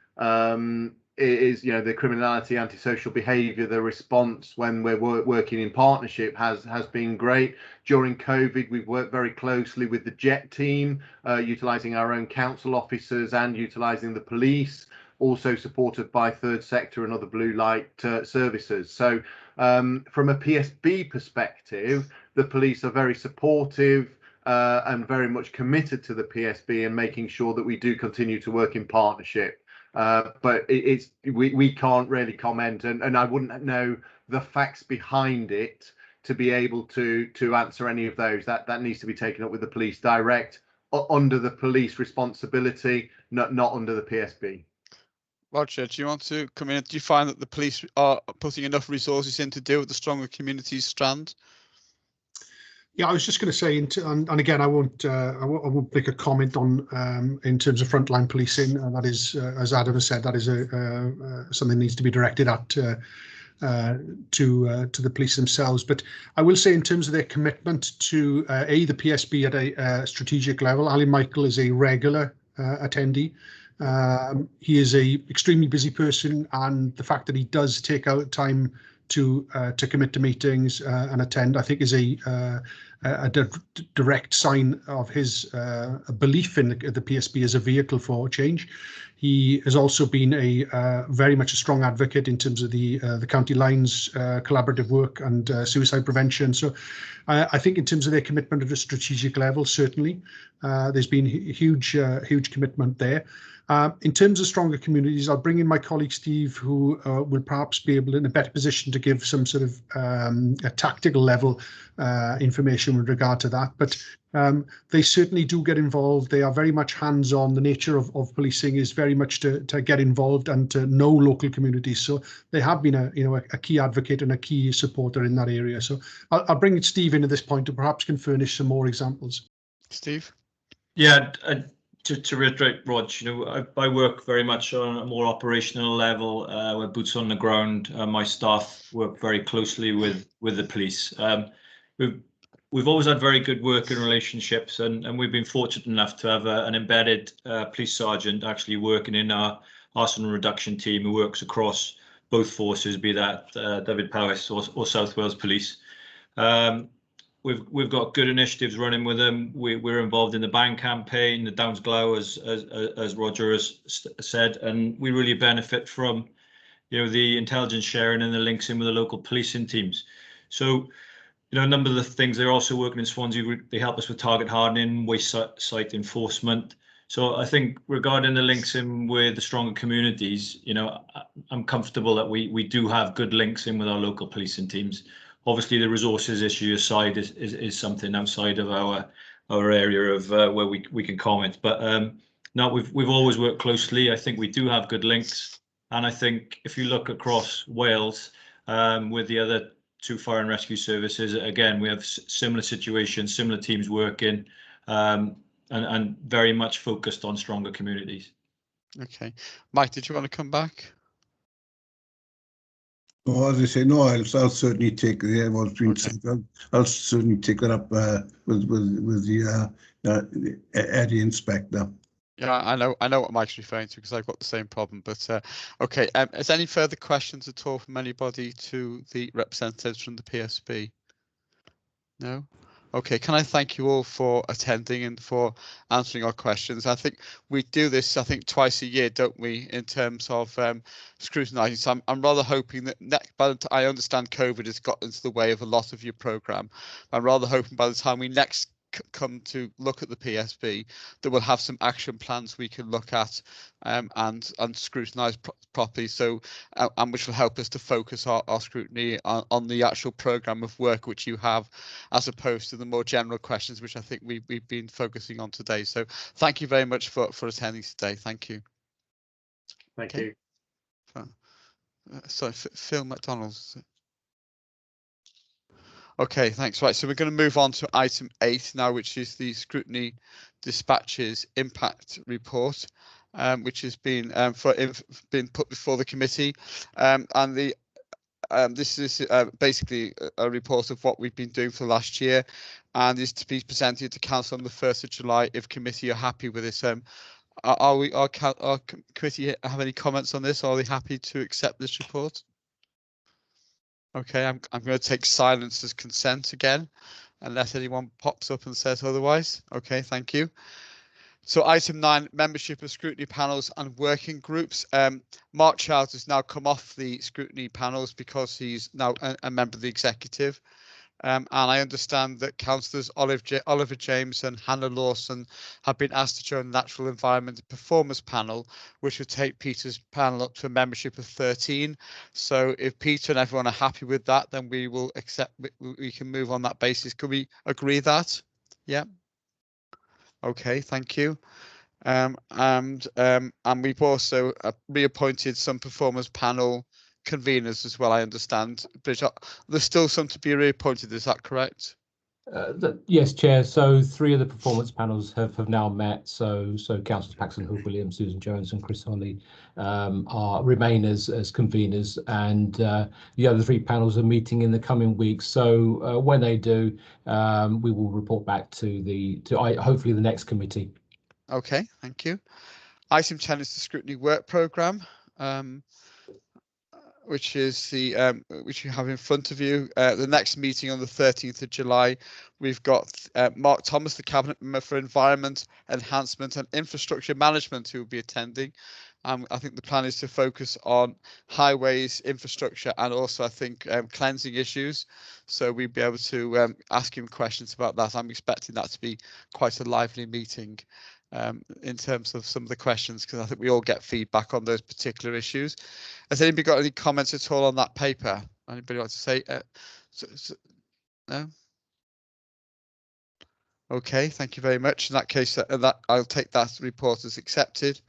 Is, you know, the criminality, antisocial behaviour, the response when we're working in partnership has been great. During COVID, we've worked very closely with the JET team, utilising our own council officers and utilising the police, also supported by third sector and other blue light services. So from a PSB perspective, the police are very supportive and very much committed to the PSB and making sure that we do continue to work in partnership. But we can't really comment, and I wouldn't know the facts behind it to be able to answer any of those. That needs to be taken up with the police direct, under the police responsibility, not under the PSB. Roger, do you want to come in? Do you find that the police are putting enough resources in to deal with the stronger communities strand? Yeah, I was just going to say, and again, I won't make a comment on in terms of frontline policing. That is, as Adam has said, that is something that needs to be directed at to the police themselves. But I will say, in terms of their commitment to the PSB at a strategic level, Ali Michael is a regular attendee. He is a extremely busy person, and the fact that he does take out time to commit to meetings and attend, I think, is a a direct sign of his belief in the PSB as a vehicle for change. He has also been a very much a strong advocate in terms of the county lines collaborative work and suicide prevention. So I think in terms of their commitment at a strategic level, certainly there's been huge commitment there. In terms of stronger communities, I'll bring in my colleague Steve, who will perhaps be able in a better position to give some sort of a tactical level information with regard to that. But they certainly do get involved. They are very much hands-on. The nature of policing is very much to get involved and to know local communities. So they have been a key advocate and a key supporter in that area. So I'll bring Steve in at this point and perhaps can furnish some more examples. Steve? Yeah. To reiterate, Rog, I work very much on a more operational level, where boots on the ground. My staff work very closely with the police. We've always had very good working relationships, and we've been fortunate enough to have an embedded police sergeant actually working in our arson reduction team who works across both forces, be that David Powys or South Wales Police. We've got good initiatives running with them. We're involved in the bang campaign, the Downs Glow, as Roger has said, and we really benefit from the intelligence sharing and the links in with the local policing teams. So a number of the things, they're also working in Swansea. They help us with target hardening, waste site enforcement. So I think regarding the links in with the stronger communities, I'm comfortable that we do have good links in with our local policing teams. Obviously, the resources issue aside is something outside of our area of where we can comment. But no, we've always worked closely. I think we do have good links, and I think if you look across Wales with the other two fire and rescue services, again we have similar situations, similar teams working, and very much focused on stronger communities. Okay, Mike, did you want to come back? Oh, as I say, no, I'll certainly take what's been said. I'll certainly take that up with the Eddie Inspector. Yeah, I know what Mike's referring to because I've got the same problem. But okay, is any further questions at all from anybody to the representatives from the PSB? No. Okay, can I thank you all for attending and for answering our questions? I think we do this, twice a year, don't we, in terms of scrutinising. So I'm rather hoping that I understand COVID has got into the way of a lot of your programme. I'm rather hoping by the time we next come to look at the PSB that we'll have some action plans we can look at and scrutinise properly, so and which will help us to focus our scrutiny on the actual programme of work which you have, as opposed to the more general questions which I think we've been focusing on today. So thank you very much for attending today. Thank you. Thank you. So Phil McDonald. Okay, thanks. Right, so we're going to move on to item 8 now, which is the Scrutiny Dispatches Impact Report, which has been put before the committee, and this is basically a report of what we've been doing for last year, and is to be presented to Council on the 1st of July if committee are happy with this. Our committee have any comments on this? Are they happy to accept this report? Okay, I'm going to take silence as consent again, unless anyone pops up and says otherwise. Okay, thank you. So item 9, membership of scrutiny panels and working groups. Mark Childs has now come off the scrutiny panels because he's now a member of the executive. And I understand that councillors Oliver James and Hannah Lawson have been asked to join the Natural Environment Performance Panel, which would take Peter's panel up to a membership of 13. So if Peter and everyone are happy with that, then we will accept. We can move on that basis. Could we agree that? Yeah. Okay, thank you. And we've also reappointed some performance panel conveners as well, I understand. But there's still some to be reappointed, is that correct? Yes, Chair. So 3 of the performance panels have now met. So Councillors Paxton, Hook, Williams, Susan Jones and Chris Holly remain as conveners, and the other 3 panels are meeting in the coming weeks. So when they do, we will report back to hopefully the next committee. Okay, thank you. Item 10 is the Scrutiny Work Programme. which is the which you have in front of you. The next meeting on the 13th of July, we've got Mark Thomas, the Cabinet Member for Environment, Enhancement and Infrastructure Management, who will be attending. I think the plan is to focus on highways, infrastructure, and also I think cleansing issues. So we'll be able to ask him questions about that. I'm expecting that to be quite a lively meeting in terms of some of the questions, because I think we all get feedback on those particular issues. Has anybody got any comments at all on that paper? Anybody want to say? No? Okay, thank you very much. In that case, that I'll take that report as accepted.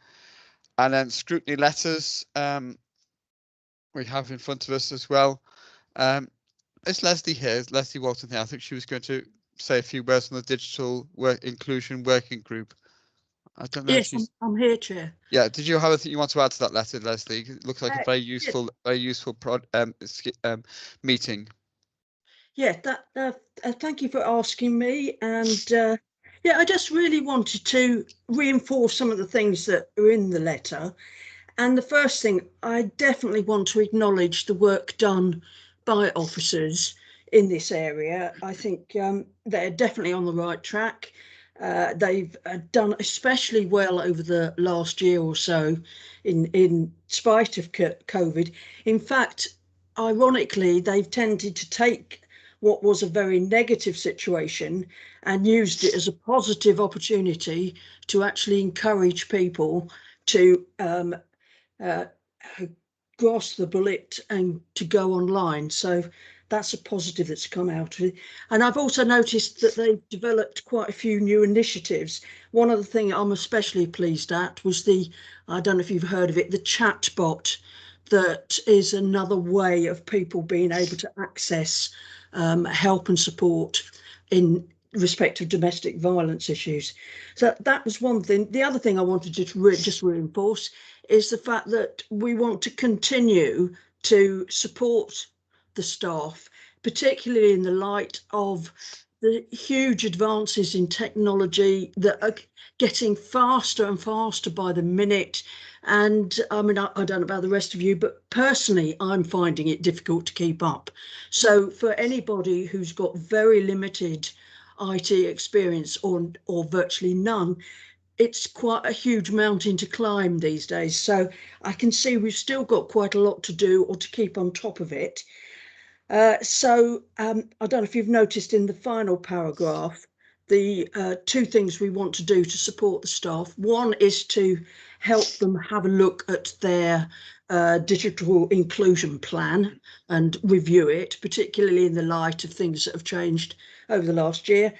And then scrutiny letters we have in front of us as well. Is Leslie here? Is Leslie Walton here? I think she was going to say a few words on the digital inclusion working group. I don't know. Yes, I'm here, Chair. Yeah. Did you have anything you want to add to that letter, Leslie? It looks like a very useful, meeting. Yeah. Thank you for asking me. And yeah, I just really wanted to reinforce some of the things that are in the letter. And the first thing, I definitely want to acknowledge the work done by officers in this area. I think they're definitely on the right track. They've done especially well over the last year or so in spite of COVID. In fact, ironically, they've tended to take what was a very negative situation and used it as a positive opportunity to actually encourage people to grasp the bullet and to go online. So that's a positive that's come out of it. And I've also noticed that they've developed quite a few new initiatives. One of the things I'm especially pleased at was I don't know if you've heard of it, the chat bot, that is another way of people being able to access help and support in respect of domestic violence issues. So that was one thing. The other thing I wanted to just reinforce is the fact that we want to continue to support the staff, particularly in the light of the huge advances in technology that are getting faster and faster by the minute. And I mean, I don't know about the rest of you, but personally, I'm finding it difficult to keep up. So for anybody who's got very limited IT experience or virtually none, it's quite a huge mountain to climb these days. So I can see we've still got quite a lot to do or to keep on top of it. I don't know if you've noticed in the final paragraph, the two things we want to do to support the staff. One is to help them have a look at their digital inclusion plan and review it, particularly in the light of things that have changed over the last year.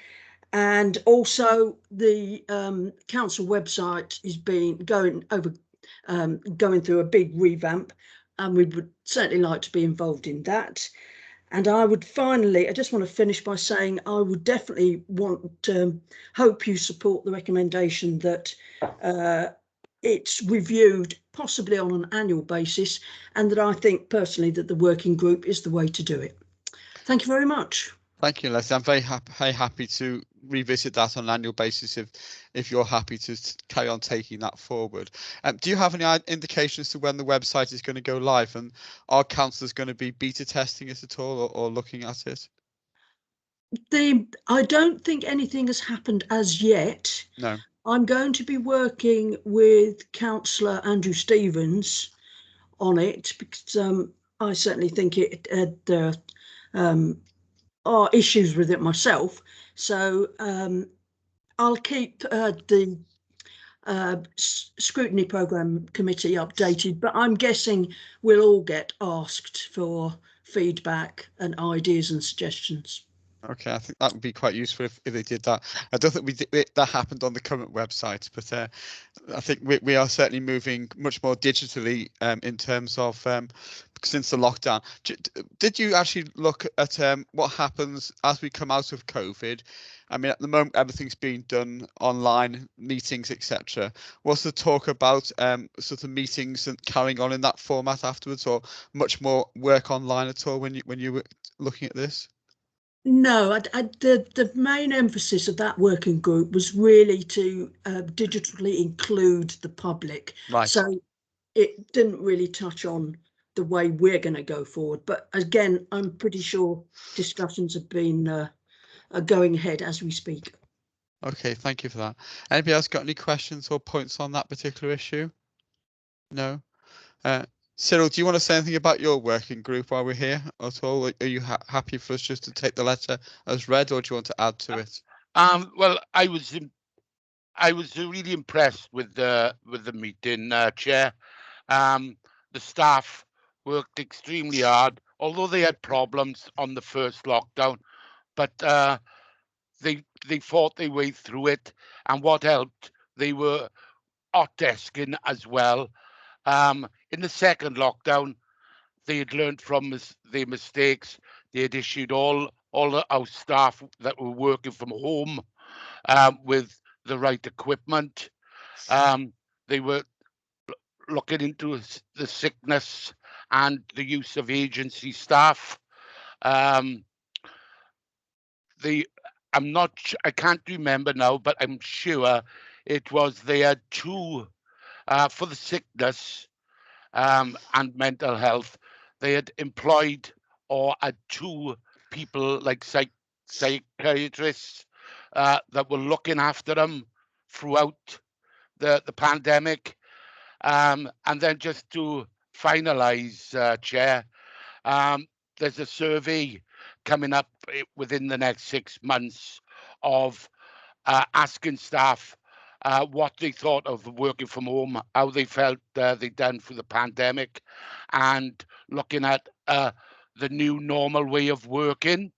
And also the council website is going through a big revamp, and we would certainly like to be involved in that. And I just want to finish by saying I would definitely want to hope you support the recommendation that it's reviewed possibly on an annual basis, and that I think personally that the working group is the way to do it. Thank you very much. Thank you, Leslie. I'm very happy to revisit that on an annual basis if you're happy to carry on taking that forward. Do you have any indications to when the website is going to go live, and are councillors going to be beta testing it at all or looking at it? I don't think anything has happened as yet. No. I'm going to be working with Councillor Andrew Stevens on it, because I certainly think there are issues with it myself. So I'll keep the Scrutiny Programme Committee updated, but I'm guessing we'll all get asked for feedback and ideas and suggestions. Okay, I think that would be quite useful if they did that. I don't think that happened on the current website, but I think we are certainly moving much more digitally in terms of since the lockdown. Did you actually look at what happens as we come out of COVID? I mean, at the moment, everything's being done online, meetings, etc. Was the talk about sort of meetings and carrying on in that format afterwards, or much more work online at all when you were looking at this? No, the main emphasis of that working group was really to digitally include the public. Right. So it didn't really touch on the way we're going to go forward. But again, I'm pretty sure discussions have been are going ahead as we speak. Okay, thank you for that. Anybody else got any questions or points on that particular issue? No. Cyril, do you want to say anything about your working group while we're here at all? Are you happy for us just to take the letter as read, or do you want to add to it? Well, I was really impressed with the meeting, Chair. The staff worked extremely hard, although they had problems on the first lockdown, but they fought their way through it. And what helped, they were hot desking as well. In the second lockdown, they had learned from their mistakes. They had issued all our staff that were working from home with the right equipment. They were looking into the sickness and the use of agency staff. I can't remember now, but I'm sure it was they had two for the sickness and mental health. They had employed or had two people like psychiatrists that were looking after them throughout the pandemic. And then just to finalise, Chair, there's a survey coming up within the next 6 months of asking staff what they thought of working from home, how they felt they'd done through the pandemic, and looking at the new normal way of working.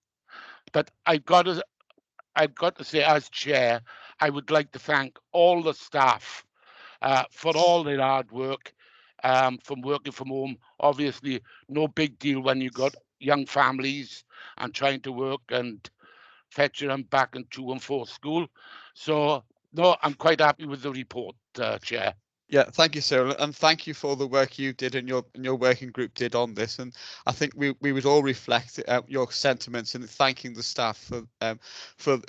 But I've got to say, as chair, I would like to thank all the staff for all their hard work from working from home. Obviously, no big deal when you've got young families and trying to work and fetching them back and to and for school. So, no, I'm quite happy with the report, Chair. Yeah, thank you, Cyril, and thank you for the work you did and your working group did on this. And I think we would all reflect your sentiments in thanking the staff for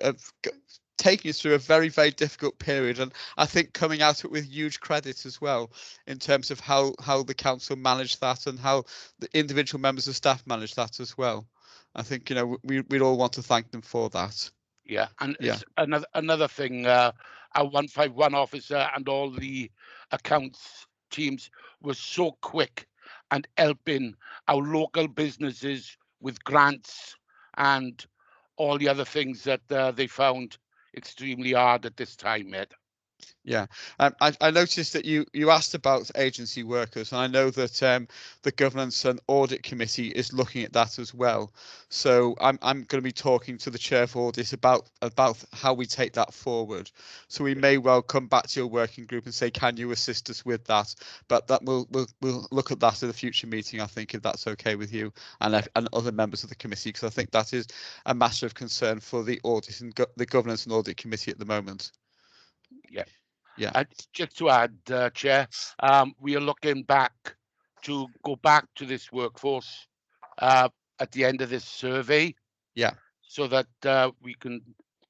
taking us through a very, very difficult period. And I think coming out of it with huge credit as well in terms of how the council managed that and how the individual members of staff managed that as well. I think, we'd all want to thank them for that. Yeah, and another thing, our 151 officer and all the accounts teams were so quick and helping our local businesses with grants and all the other things that they found extremely hard at this time, Ed. Yeah, I noticed that you asked about agency workers, and I know that the Governance and Audit Committee is looking at that as well. So I'm going to be talking to the Chair of Audit about how we take that forward. So we may well come back to your working group and say, can you assist us with that? But that we'll look at that at a future meeting, I think, if that's okay with you and other members of the committee, because I think that is a matter of concern for the Audit and the Governance and Audit Committee at the moment. Yeah. Yeah. Just to add, Chair, we are looking to go back to this workforce at the end of this survey. Yeah. So that we can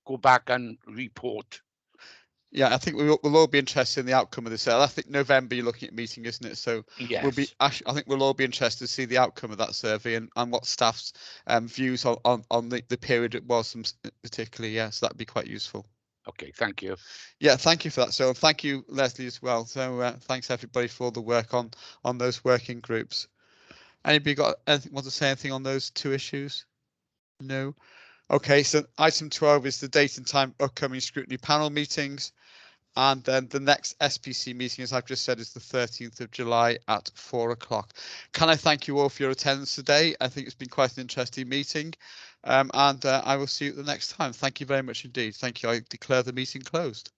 go back and report. Yeah, I think we'll all be interested in the outcome of this. I think November you're looking at meeting, isn't it? So yes. I think we'll all be interested to see the outcome of that survey and what staff's views on the period it was particularly. Yes, that'd be quite useful. Okay, thank you. Yeah, thank you for that. So thank you, Leslie, as well. So thanks everybody for all the work on those working groups. Anybody want to say anything on those two issues? No. Okay, so item 12 is the date and time upcoming scrutiny panel meetings. And then the next SPC meeting, as I've just said, is the 13th of July at 4 o'clock. Can I thank you all for your attendance today? I think it's been quite an interesting meeting. And I will see you at the next time. Thank you very much indeed. Thank you. I declare the meeting closed.